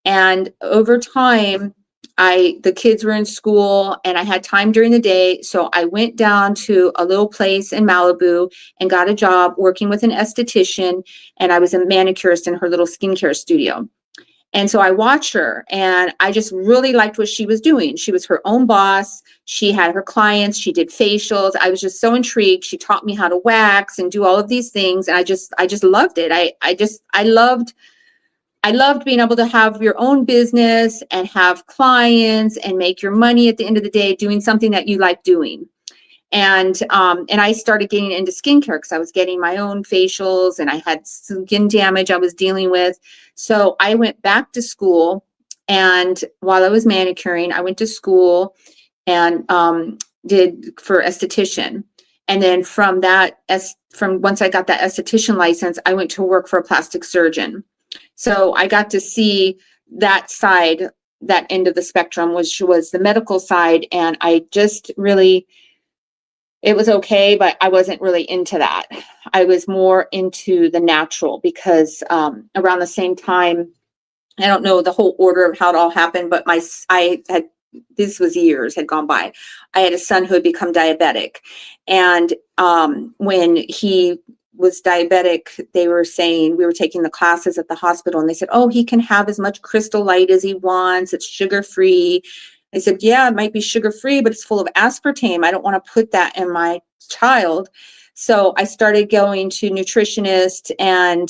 And over time, the kids were in school and I had time during the day. So I went down to a little place in Malibu and got a job working with an esthetician. And I was a manicurist in her little skincare studio. And so I watched her and I just really liked what she was doing. She was her own boss. She had her clients. She did facials. I was just so intrigued. She taught me how to wax and do all of these things. And I just loved it. I loved being able to have your own business and have clients and make your money at the end of the day doing something that you like doing. And I started getting into skincare because I was getting my own facials and I had skin damage I was dealing with. So I went back to school, and while I was manicuring, I went to school and did for esthetician. And then from once I got that esthetician license, I went to work for a plastic surgeon. So I got to see that side, that end of the spectrum, which was the medical side. And I just really, it was okay, but I wasn't really into that. I was more into the natural because around the same time, I don't know the whole order of how it all happened, but this was years had gone by. I had a son who had become diabetic. And when he was diabetic, they were saying, we were taking the classes at the hospital and they said, oh, he can have as much Crystal Light as he wants. It's sugar-free. I said, yeah, it might be sugar-free, but it's full of aspartame. I don't want to put that in my child. So I started going to nutritionists and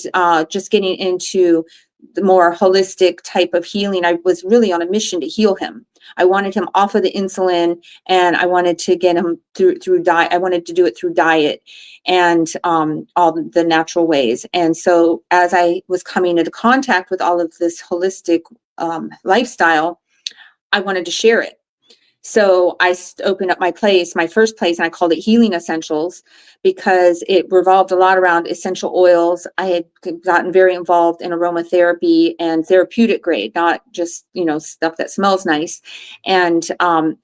just getting into the more holistic type of healing. I was really on a mission to heal him. I wanted him off of the insulin and I wanted to get him through diet. I wanted to do it through diet and all the natural ways. And so as I was coming into contact with all of this holistic lifestyle, I wanted to share it. So I opened up my first place, and I called it Healing Essentials because it revolved a lot around essential oils. I had gotten very involved in aromatherapy and therapeutic grade, not just, stuff that smells nice. And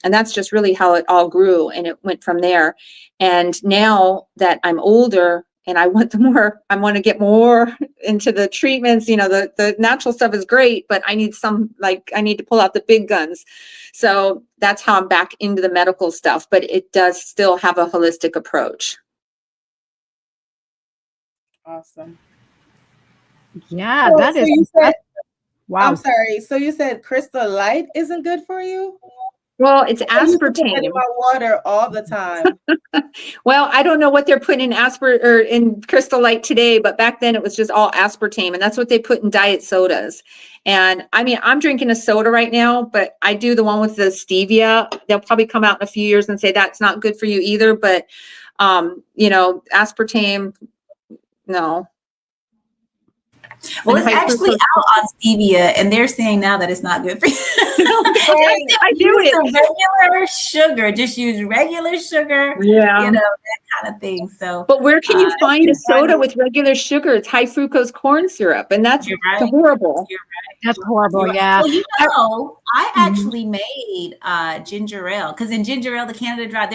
that's just really how it all grew. And it went from there. And now that I'm older, and I want to get more into the treatments. The natural stuff is great, but I need I need to pull out the big guns. So that's how I'm back into the medical stuff, but it does still have a holistic approach. Awesome. Yeah, So that is. you said, wow. I'm sorry. So you said Crystal Light isn't good for you? Well, it's I used to put that aspartame. in my water all the time. Well, I don't know what they're putting in Crystal Light today, but back then it was just all aspartame, and that's what they put in diet sodas. And I mean, I'm drinking a soda right now, but I do the one with the stevia. They'll probably come out in a few years and say that's not good for you either. But aspartame, no. Well, it's actually out on stevia, and they're saying now that it's not good for you. I do use regular sugar. Just use regular sugar. Yeah, that kind of thing. So, but where can you find a soda with regular sugar? It's high fructose corn syrup, and that's horrible. You're right. That's horrible. Right. Yeah. Well, I actually made ginger ale because in ginger ale, the Canada Dry,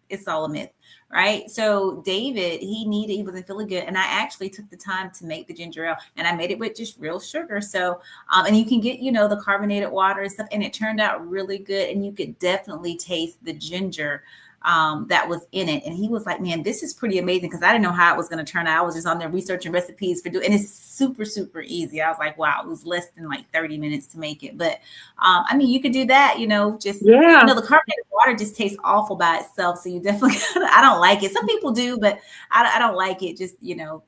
it's all a myth. Right. So David, he wasn't feeling good. And I actually took the time to make the ginger ale, and I made it with just real sugar. So, and you can get, the carbonated water and stuff, and it turned out really good. And you could definitely taste the ginger that was in it. And he was like, man, this is pretty amazing, because I didn't know how it was going to turn out. I was just on there researching recipes for doing, and it's super, super easy. I was like, wow, it was less than like 30 minutes to make it. But I mean, you could do that, just, the carbonated water just tastes awful by itself. So you definitely, I don't like it. Some people do, but I don't like it just,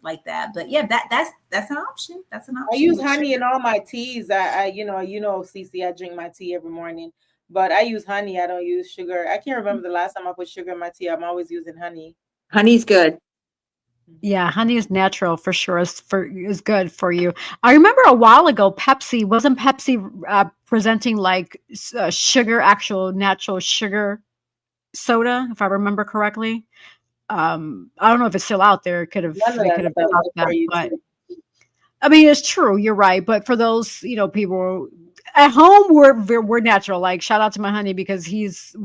like that. But yeah, that's an option. That's an option. I use honey in all my teas. Cece, I drink my tea every morning. But I use honey. I don't use sugar. I can't remember the last time I put sugar in my tea. I'm always using honey. Honey's good. Yeah, honey is natural for sure. Is good for you. I remember a while ago, wasn't Pepsi presenting like actual natural sugar soda, if I remember correctly. I don't know if it's still out there. It could have been out that, but I mean, it's true. You're right. But for those, people at home, we're natural. Like, shout out to my honey, because he's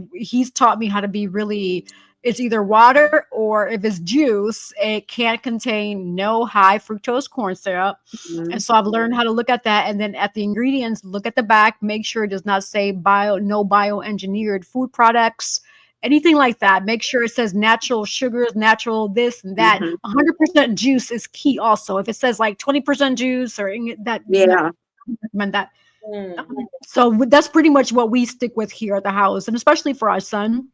taught me how to be really. It's either water, or if it's juice, it can't contain no high fructose corn syrup. Mm-hmm. And so I've learned how to look at that, and then at the ingredients, look at the back, make sure it does not say no bioengineered food products, anything like that. Make sure it says natural sugars, natural this and that. 100% juice is key. Also, if it says like 20% juice or that, recommend that. So that's pretty much what we stick with here at the house, and especially for our son.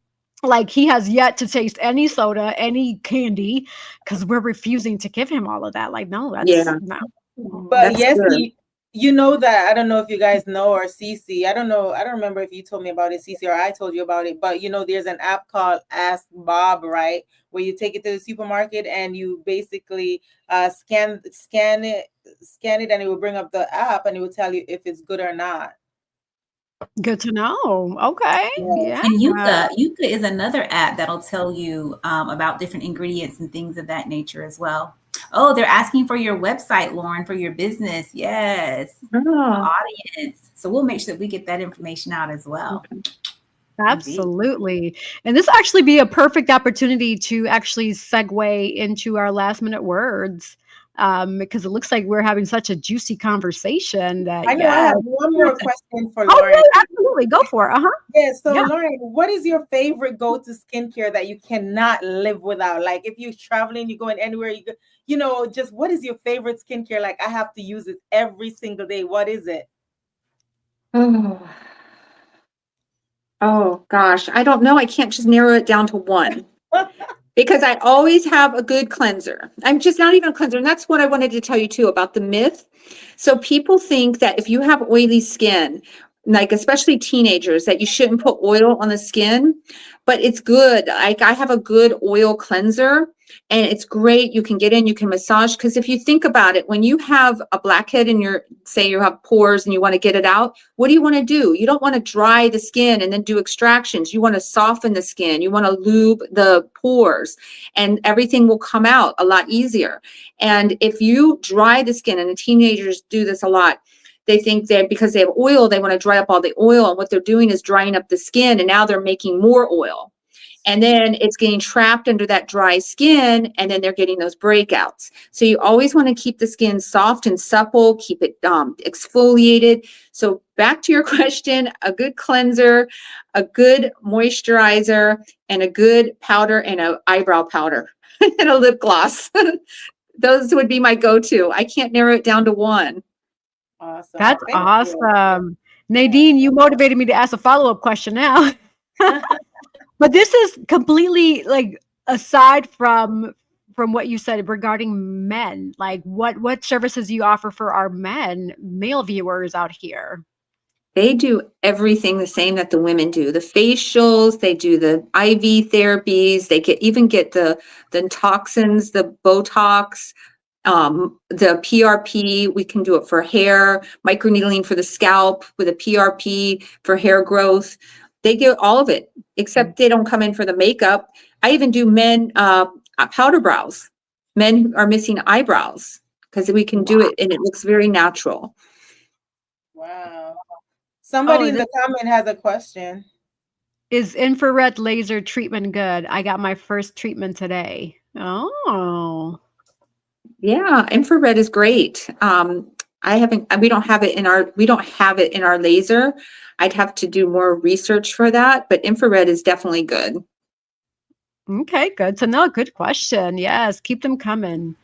Like, he has yet to taste any soda, any candy, because we're refusing to give him all of that. Like, no, that's not. But yes, that, I don't know if you guys know, or Cece, I don't remember if you told me about it, Cece, or I told you about it, but there's an app called Ask Bob, right? Where you take it to the supermarket and you basically scan it, and it will bring up the app and it will tell you if it's good or not. Good to know. Okay. Yeah. And Yuka is another app that'll tell you about different ingredients and things of that nature as well. Oh, they're asking for your website, Lauren, for your business. Yes. Audience. So we'll make sure that we get that information out as well. Absolutely. Indeed. And this actually be a perfect opportunity to actually segue into our last minute words. Because it looks like we're having such a juicy conversation that I know. I have one more question for Lauren. No, absolutely, go for it. Yeah. So Lauren, what is your favorite go-to skincare that you cannot live without? Like, if you're traveling, you're going anywhere, you go, just what is your favorite skincare? Like, I have to use it every single day. What is it? Oh gosh, I don't know. I can't just narrow it down to one. Because I always have a good cleanser. I'm just not even a cleanser. And that's what I wanted to tell you too about the myth. So people think that if you have oily skin, like especially teenagers, that you shouldn't put oil on the skin, but it's good. Like, I have a good oil cleanser and it's great. You can get in, you can massage. Because if you think about it, when you have a blackhead in say you have pores and you want to get it out, what do you want to do? You don't want to dry the skin and then do extractions. You want to soften the skin. You want to lube the pores, and everything will come out a lot easier. And if you dry the skin, and the teenagers do this a lot, they think that because they have oil, they want to dry up all the oil. And what they're doing is drying up the skin, and now they're making more oil. And then it's getting trapped under that dry skin, and then they're getting those breakouts. So you always want to keep the skin soft and supple, keep it exfoliated. So back to your question, a good cleanser, a good moisturizer, and a good powder, and an eyebrow powder and a lip gloss. Those would be my go-to. I can't narrow it down to one. Awesome. That's awesome. Nadine, you motivated me to ask a follow-up question now. But this is completely like aside from what you said regarding men. Like, what services you offer for our male viewers out here? They do everything the same that the women do. The facials, they do the IV therapies, they even get the toxins, the Botox, the PRP. We can do it for hair, microneedling for the scalp with a PRP for hair growth. They get all of it, except they don't come in for the makeup. I even do men powder brows. Men are missing eyebrows, because we can do it and it looks very natural. Wow. Somebody in the comment has a question. Is infrared laser treatment good? I got my first treatment today. Oh. Yeah, infrared is great. We don't have it in our laser. I'd have to do more research for that, but infrared is definitely good. Okay, good to know. Good question. Yes, keep them coming.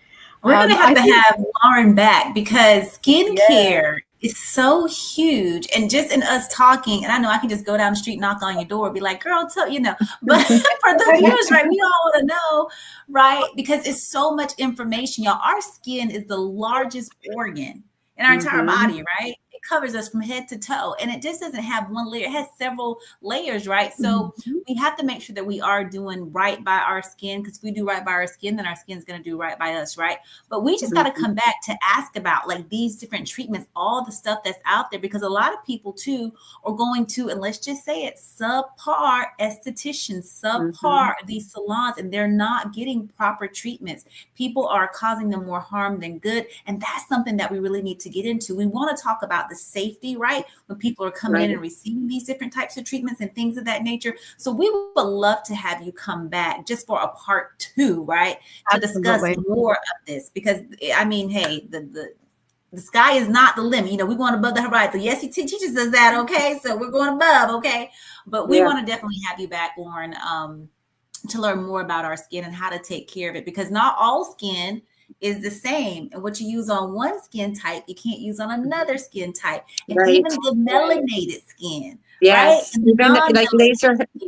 We're going to I have to think, have Lauren back because Yes. skincare is so huge. And just in us talking, and I know I can just go down the street, knock on your door, be like, girl, tell you know. But for the viewers, right, we all want to know, right? Because it's so much information, y'all. Our skin is the largest organ in our entire body, right? It covers us from head to toe. And it just doesn't have one layer, it has several layers, right? So we have to make sure that we are doing right by our skin, because if we do right by our skin, then our skin's going to do right by us, right? But we just got to come back to ask about like these different treatments, all the stuff that's out there, because a lot of people too are going to, and let's just say it, subpar estheticians, subpar these salons, and they're not getting proper treatments. People are causing them more harm than good. And that's something that we really need to get into. We want to talk about the safety, right? When people are coming in and receiving these different types of treatments and things of that nature. So we would love to have you come back just for a part 2, right? To discuss more of this, because I mean, hey, the sky is not the limit. You know, we're going above the horizon. Yes, he teaches us that. Okay. So we're going above. Okay. But we want to definitely have you back, Lauren, to learn more about our skin and how to take care of it, because not all skin is the same. And what you use on one skin type, you can't use on another skin type. And even the melanated skin. Yes, right? even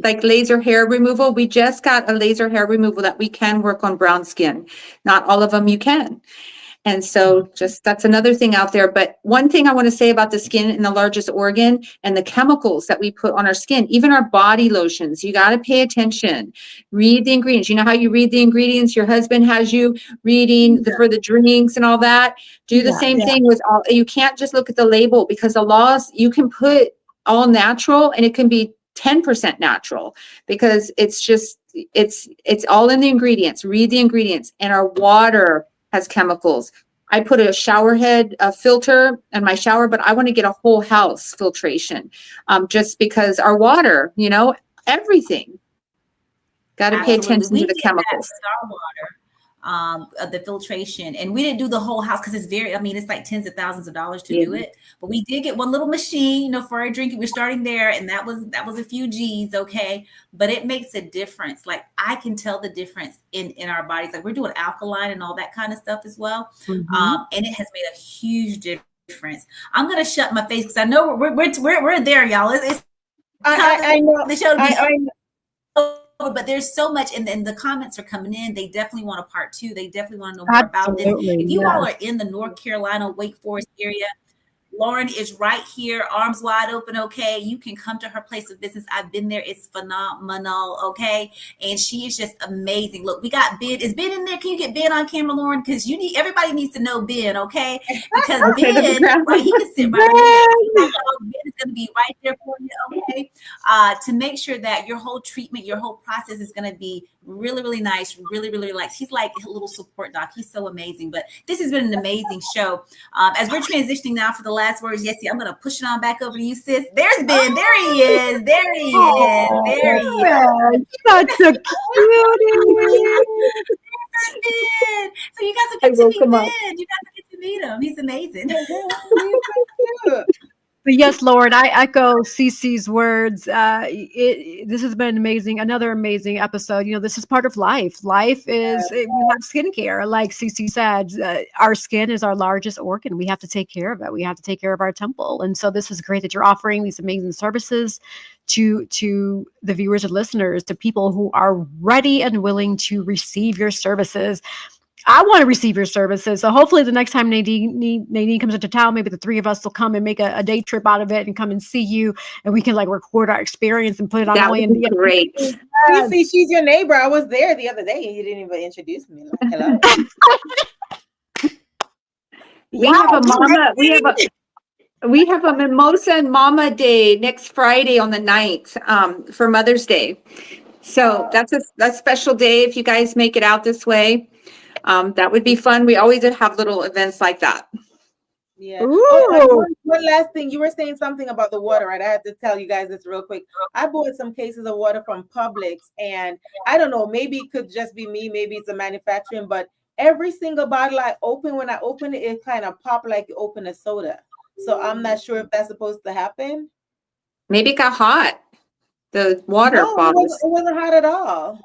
like laser hair removal. We just got a laser hair removal that we can work on brown skin. Not all of them you can. And so just that's another thing out there. But one thing I want to say about the skin and the largest organ and the chemicals that we put on our skin, even our body lotions, you got to pay attention. Read the ingredients. You know how you read the ingredients? Your husband has you reading for the drinks and all that. Do the same thing with all. You can't just look at the label, because the laws, you can put all natural and it can be 10% natural, because it's just, it's all in the ingredients. Read the ingredients. And our water has chemicals. I put a shower head filter in my shower, but I want to get a whole house filtration, just because our water, you know, everything. Got to pay attention to the chemicals. Our water, the filtration, and we didn't do the whole house because it's very, I mean, it's like tens of thousands of dollars to do it. But we did get one little machine, you know, for our drinking. We're starting there, and that was a few G's, okay. But it makes a difference. Like I can tell the difference in our bodies. Like we're doing alkaline and all that kind of stuff as well, and it has made a huge difference. I'm gonna shut my face because I know we're there, y'all. I know the show. I know. But there's so much, and the comments are coming in. They definitely want a part 2. They definitely want to know more about this. If you all are in the North Carolina, Wake Forest area, Lauren is right here, arms wide open, okay? You can come to her place of business. I've been there. It's phenomenal, okay? And she is just amazing. Look, we got Ben. Is Ben in there? Can you get Ben on camera, Lauren? Because everybody needs to know Ben, okay? Because Ben, right, he can sit right there. Ben is going to be right there for you, okay? To make sure that your whole treatment, your whole process is going to be really, really nice, really, really relaxed. He's like a little support doc. He's so amazing. But this has been an amazing show. As we're transitioning now for the last words, Yesse, I'm going to push it on back over to you, sis. There's Ben. There he is. There he is. There he is. Such a cutie. Ben. So you guys will get to meet Ben. You guys will get to meet him. He's amazing. But yes, Lord, I echo Cece's words. This has been amazing. Another amazing episode. You know, this is part of life. Life is, we have skincare. Like Cece said, our skin is our largest organ. We have to take care of it. We have to take care of our temple. And so this is great that you're offering these amazing services to the viewers and listeners, to people who are ready and willing to receive your services. I want to receive your services. So hopefully the next time Nadine comes into town, maybe the 3 of us will come and make a day trip out of it and come and see you, and we can like record our experience and put it on. That would be great. You see, she's your neighbor. I was there the other day and you didn't even introduce me. Like, hello. We have a Mimosa and Mama Day next Friday on the 9th for Mother's Day. So that's a special day if you guys make it out this way. That would be fun. We always have little events like that. Yeah. Oh, one last thing. You were saying something about the water, right? I have to tell you guys this real quick. I bought some cases of water from Publix, and I don't know, maybe it could just be me. Maybe it's a manufacturing, but every single bottle I open, when I open it, it kind of pop like you open a soda. So I'm not sure if that's supposed to happen. Maybe it got hot. The water bottles. It wasn't hot at all.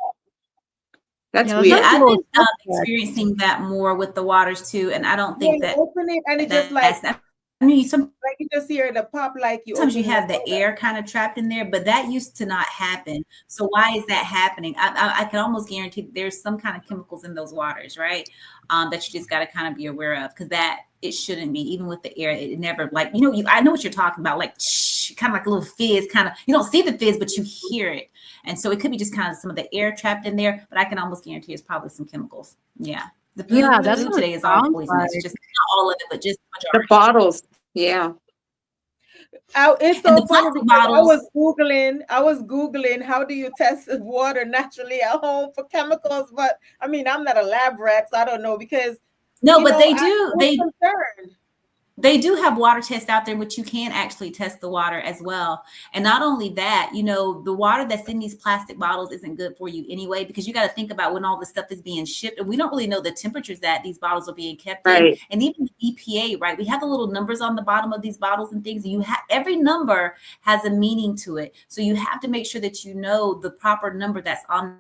That's Yeah, weird. Yeah, I've been suspect. experiencing that more with the waters too, and I don't Yeah, think you that open it and it just that's. I mean, sometimes like you just hear the pop like you you open have the soda. air kind of trapped in there, but that used to not happen. So why is that happening? I can almost guarantee that there's some kind of chemicals in those waters, right? That you just got to kind of be aware of, because that it shouldn't be. Even with the air, it never, like, I know what you're talking about, like kind of like a little fizz, kind of. You don't see the fizz, but you hear it, and so it could be just kind of some of the air trapped in there. But I can almost guarantee it's probably some chemicals. Yeah, the food, Yeah, that's food what it today is all sounds poisonous. like. Just not all of it, but just the The majority. bottles. Yeah. It's And so the funny plastic because bottles. I was Googling how do you test water naturally at home for chemicals, but I mean, I'm not a lab rat, so I don't know because, No, but they I do. was concerned. They do have water tests out there, which you can actually test the water as well. And not only that, the water that's in these plastic bottles isn't good for you anyway, because you got to think about when all this stuff is being shipped, and we don't really know the temperatures that these bottles are being kept in. Right. And even the EPA, right? We have the little numbers on the bottom of these bottles and things. You have every number has a meaning to it. So you have to make sure that you know the proper number that's on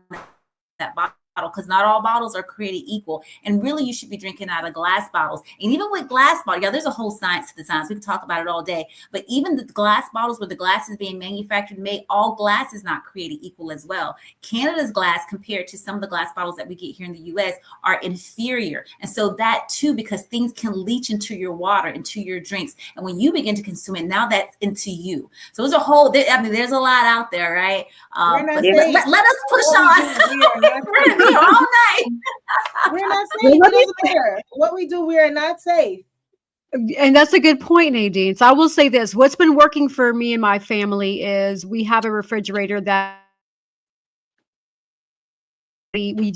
that bottle, because not all bottles are created equal. And really, you should be drinking out of glass bottles. And even with glass bottles, there's a whole science to the science. We can talk about it all day. But even the glass bottles where the glass is being manufactured, all glass is not created equal as well. Canada's glass, compared to some of the glass bottles that we get here in the US, are inferior. And so that too, because things can leach into your water, into your drinks. And when you begin to consume it, now that's into you. So there's there's a lot out there, right? But let us push on. We're here all night. We're not safe. It doesn't matter what we do. We are not safe. And that's a good point, Nadine. So I will say this: what's been working for me and my family is we have a refrigerator that we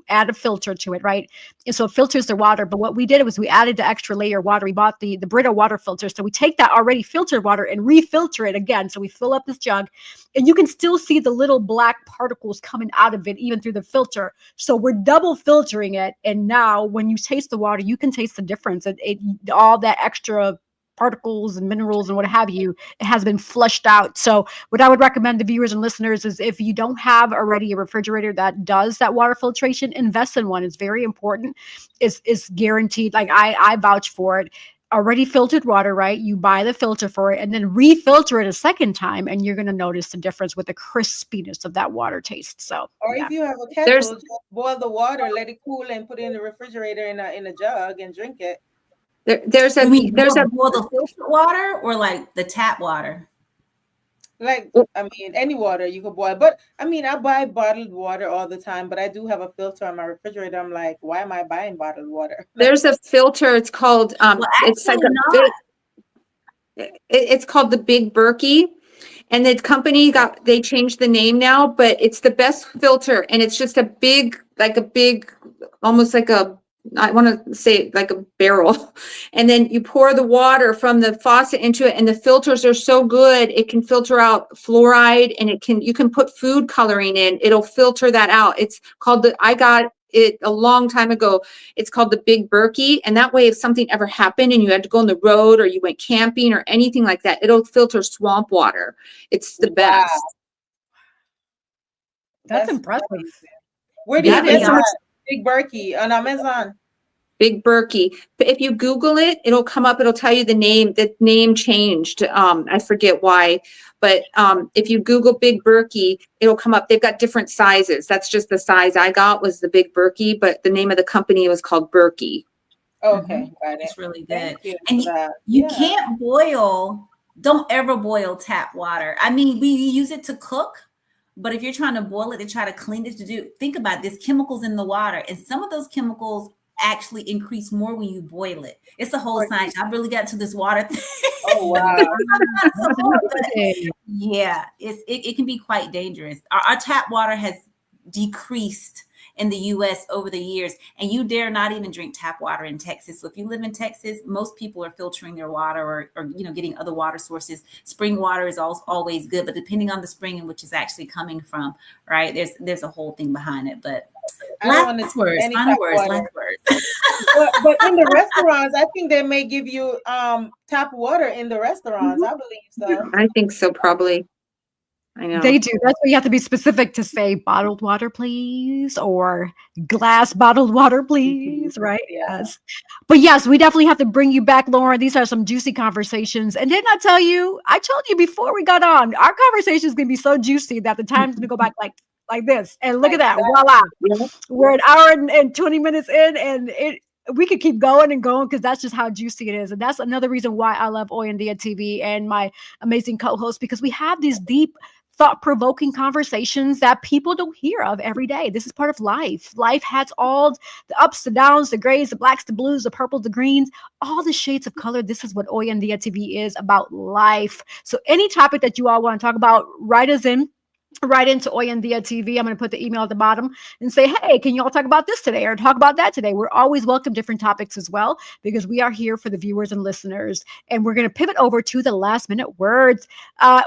add a filter to it, right? And so it filters the water. But what we did was we added the extra layer of water. We bought the Brita water filter. So we take that already filtered water and refilter it again. So we fill up this jug, and you can still see the little black particles coming out of it, even through the filter. So we're double filtering it. And now when you taste the water, you can taste the difference. All that extra particles and minerals and what have you, it has been flushed out. So what I would recommend to viewers and listeners is, if you don't have already a refrigerator that does that water filtration, invest in one. It's very important. It's guaranteed. Like I vouch for it. Already filtered water, right? You buy the filter for it and then refilter it a second time, and you're going to notice the difference with the crispiness of that water taste. So, or if you have a kettle, just boil the water, let it cool, and put it in the refrigerator in a jug and drink it. There's a boil the filtered water or like the tap water? Like, I mean, any water you could boil. But I mean, I buy bottled water all the time, but I do have a filter on my refrigerator. I'm like, why am I buying bottled water? There's a filter. It's called it's like it's called the Big Berkey. And the company they changed the name now, but it's the best filter. And it's just a big, almost like I want to say like a barrel. And then you pour the water from the faucet into it, and the filters are so good. It can filter out fluoride, and you can put food coloring in. It'll filter that out. It's called I got it a long time ago. It's called the Big Berkey. And that way, if something ever happened and you had to go on the road or you went camping or anything like that, it'll filter swamp water. It's the best. That's impressive. Where do you get that? Big Berkey on Amazon. Big Berkey. But if you Google it, it'll come up. It'll tell you the name. The name changed. I forget why. But if you Google Big Berkey, it'll come up. They've got different sizes. That's just the size I got was the Big Berkey. But the name of the company was called Berkey. Okay, got it. It's really good. And you can't boil. Don't ever boil tap water. I mean, we use it to cook. But if you're trying to boil it to try to clean it, think about this, chemicals in the water. And some of those chemicals actually increase more when you boil it. It's a whole science. I really got to this water thing. Oh, wow. Yeah, it can be quite dangerous. Our tap water has decreased in the US over the years, and you dare not even drink tap water in Texas. So if you live in Texas, most people are filtering their water or getting other water sources. Spring water is always good, but depending on the spring in which it's actually coming from, right? There's a whole thing behind it, but last words. But in the restaurants, I think they may give you tap water in the restaurants. I believe so. I think so, probably. I know. They do. That's why you have to be specific to say bottled water, please, or glass bottled water, please. Right? Yeah. Yes. But yes, we definitely have to bring you back, Lauren. These are some juicy conversations. And didn't I tell you? I told you before we got on, our conversation is going to be so juicy that the time's going to go back like this. And look Like at that. that. Voila. Yeah. We're an hour and 20 minutes in, and we could keep going and going because that's just how juicy it is. And that's another reason why I love Oyandia TV and my amazing co-host, because we have these deep, thought-provoking conversations that people don't hear of every day. This is part of life. Life has all the ups, the downs, the grays, the blacks, the blues, the purples, the greens, all the shades of color. This is what Oyandia TV is about, life. So any topic that you all want to talk about, write us in. Right into Oyandia TV. I'm going to put the email at the bottom and say, hey, can you all talk about this today or talk about that today? We're always welcome different topics as well, because we are here for the viewers and listeners. And we're going to pivot over to the last minute words.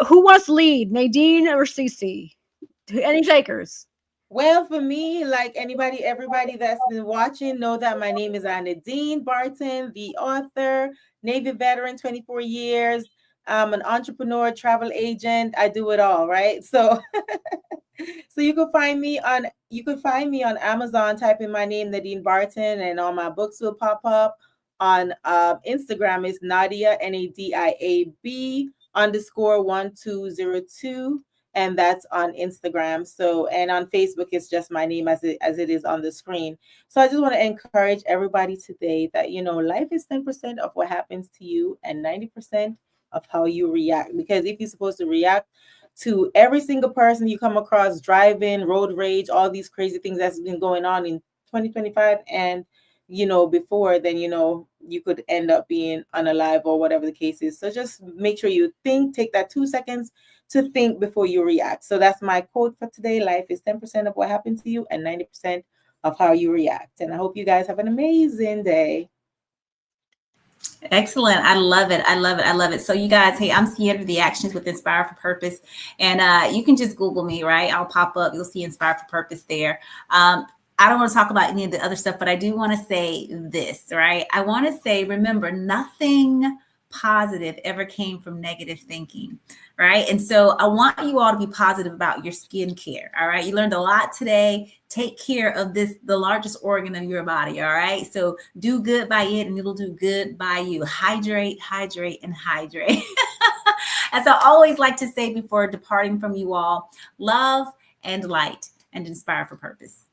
Who wants to lead, Nadine or Cece? Any takers? Well, for me, like everybody that's been watching know that my name is Nadean Barton, the author, Navy veteran, 24 years. I'm an entrepreneur, travel agent. I do it all, right? So, so you can find me on Amazon. Type in my name, Nadean Barton, and all my books will pop up. On Instagram is Nadia NADIAB_1202, and that's on Instagram. So, and on Facebook, it's just my name as it is on the screen. So I just want to encourage everybody today that, life is 10% of what happens to you and 90% of how you react. Because if you're supposed to react to every single person you come across driving, road rage, all these crazy things that's been going on in 2025 and before, then you could end up being unalive or whatever the case is. So just make sure you take that 2 seconds to think before you react. So that's my quote for today. Life is 10% of what happened to you and 90% of how you react. And I hope you guys have an amazing day. Excellent. I love it. I love it. I love it. So you guys, hey, I'm Sierra, the Actions with Inspire for Purpose. And you can just Google me, right? I'll pop up. You'll see Inspire for Purpose there. I don't want to talk about any of the other stuff, but I do want to say this, right? I want to say, remember, nothing positive ever came from negative thinking, right? And so I want you all to be positive about your skincare, all right? You learned a lot today. Take care of the largest organ of your body, all right? So do good by it and it'll do good by you. Hydrate, hydrate, and hydrate. As I always like to say before departing from you all, love and light and inspire for purpose.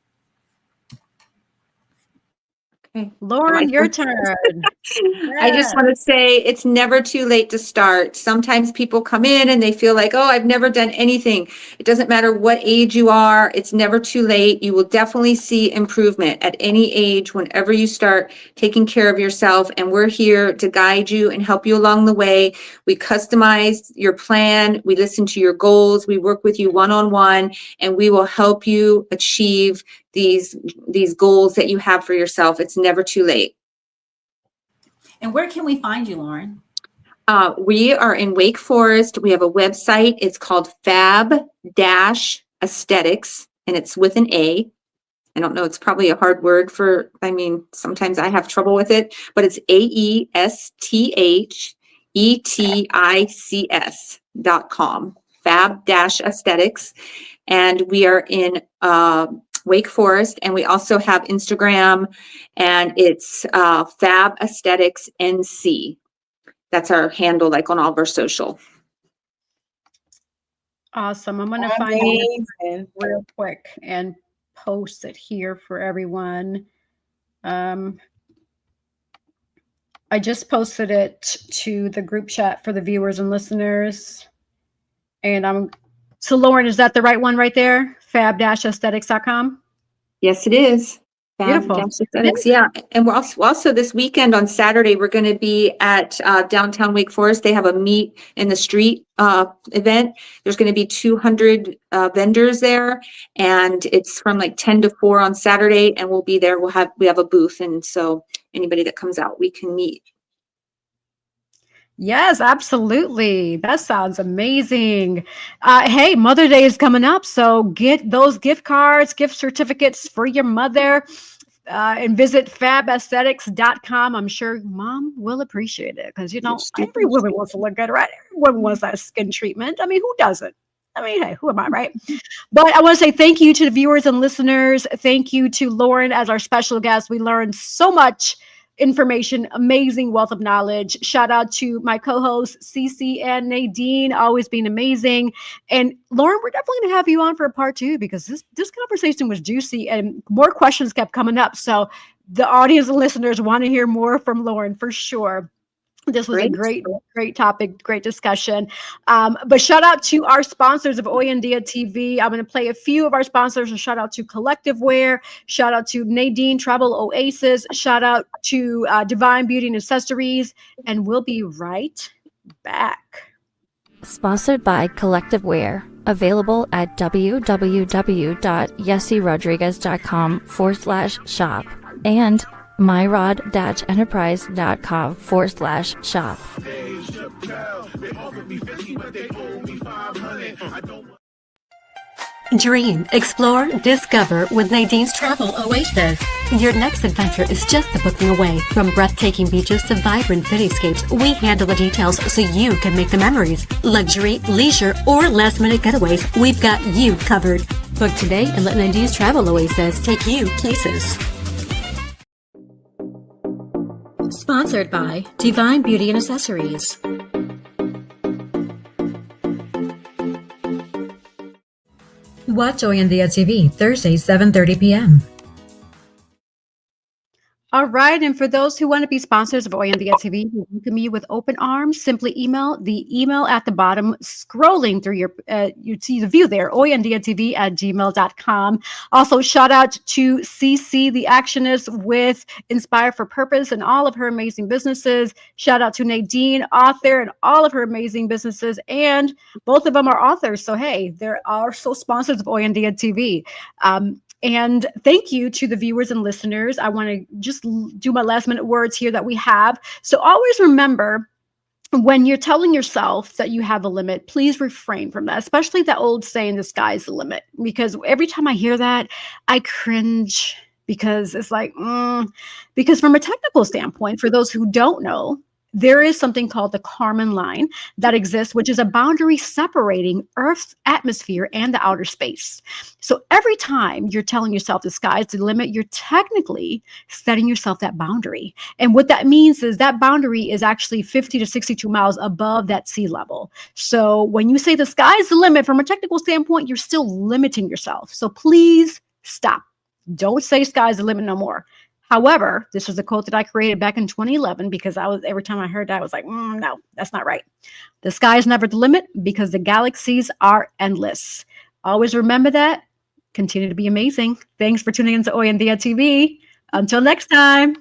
Okay. Lauren, your turn. I just want to say it's never too late to start. Sometimes people come in and they feel like, oh, I've never done anything. It doesn't matter what age you are. It's never too late. You will definitely see improvement at any age whenever you start taking care of yourself. And we're here to guide you and help you along the way. We customize your plan. We listen to your goals. We work with you one-on-one, and we will help you achieve these goals that you have for yourself. It's never too late. And where can we find you, Lauren? We are in Wake Forest. We have a website. It's called Fab Aesthetics, and it's with an A. I don't know. It's probably a hard word sometimes I have trouble with it, but it's AESTHETICS.com, Fab-Aesthetics. And we are in Wake Forest, and we also have Instagram, and it's Fab Aesthetics NC. That's our handle, like on all of our social. Awesome. I'm going to find it real quick and post it here for everyone. I just posted it to the group chat for the viewers and listeners. And so Lauren, is that the right one right there? Fab-aesthetics.com? Yes, it is. Beautiful. Aesthetics, yeah. And we're also this weekend on Saturday, we're going to be at downtown Wake Forest. They have a meet in the street event. There's going to be 200 vendors there, and it's from like 10 to 4 on Saturday, and we'll be there. We have a booth, and so anybody that comes out, we can meet. Yes, absolutely. That sounds amazing. Hey, Mother Day is coming up, so get those gift cards, gift certificates for your mother, and visit fabaesthetics.com. I'm sure Mom will appreciate it because, every woman wants to look good, right? Every woman wants that skin treatment. I mean, who doesn't? I mean, hey, who am I, right? But I want to say thank you to the viewers and listeners. Thank you to Lauren as our special guest. We learned so much information, amazing wealth of knowledge. Shout out to my co-hosts, Cece and Nadine, always being amazing. And Lauren, we're definitely going to have you on for a part 2 because this conversation was juicy and more questions kept coming up. So the audience and listeners want to hear more from Lauren for sure. This was a great topic, great discussion. But shout out to our sponsors of Oyendia TV. I'm going to play a few of our sponsors. A shout out to Collective Wear. Shout out to Nadean Travel Oasis. Shout out to Divine Beauty and Accessories. And we'll be right back. Sponsored by Collective Wear. Available at www.yesserodriguez.com/shop and myrod-enterprise.com/shop. Dream, explore, discover with Nadine's Travel Oasis. Your next adventure is just the booking away. From breathtaking beaches to vibrant cityscapes, we handle the details so you can make the memories. Luxury, leisure, or last-minute getaways, we've got you covered. Book today and let Nadine's Travel Oasis take you places. Sponsored by Divine Beauty and Accessories. Watch Oyendia TV, Thursday, 7:30 p.m. All right. And for those who want to be sponsors of Oyendia TV, we welcome you with open arms. Simply email the email at the bottom, scrolling through your, you see the view there, oyendiatv@gmail.com. Also, shout out to CC, the Actionist with Inspire for Purpose and all of her amazing businesses. Shout out to Nadine, author, and all of her amazing businesses. And both of them are authors. So, hey, they're also sponsors of Oyendia TV. And thank you to the viewers and listeners. I want to just do my last minute words here that we have. So always remember, when you're telling yourself that you have a limit, please refrain from that, especially that old saying, the sky's the limit. Because every time I hear that, I cringe because it's like, because from a technical standpoint, for those who don't know, there is something called the Kármán line that exists, which is a boundary separating Earth's atmosphere and the outer space. So every time you're telling yourself the sky's the limit, you're technically setting yourself that boundary. And what that means is that boundary is actually 50 to 62 miles above that sea level. So when you say the sky's the limit, from a technical standpoint, you're still limiting yourself. So please stop. Don't say sky's the limit no more. However, this was a quote that I created back in 2011 because every time I heard that, I was like, no, that's not right. The sky is never the limit because the galaxies are endless. Always remember that. Continue to be amazing. Thanks for tuning into Oyendia TV. Until next time.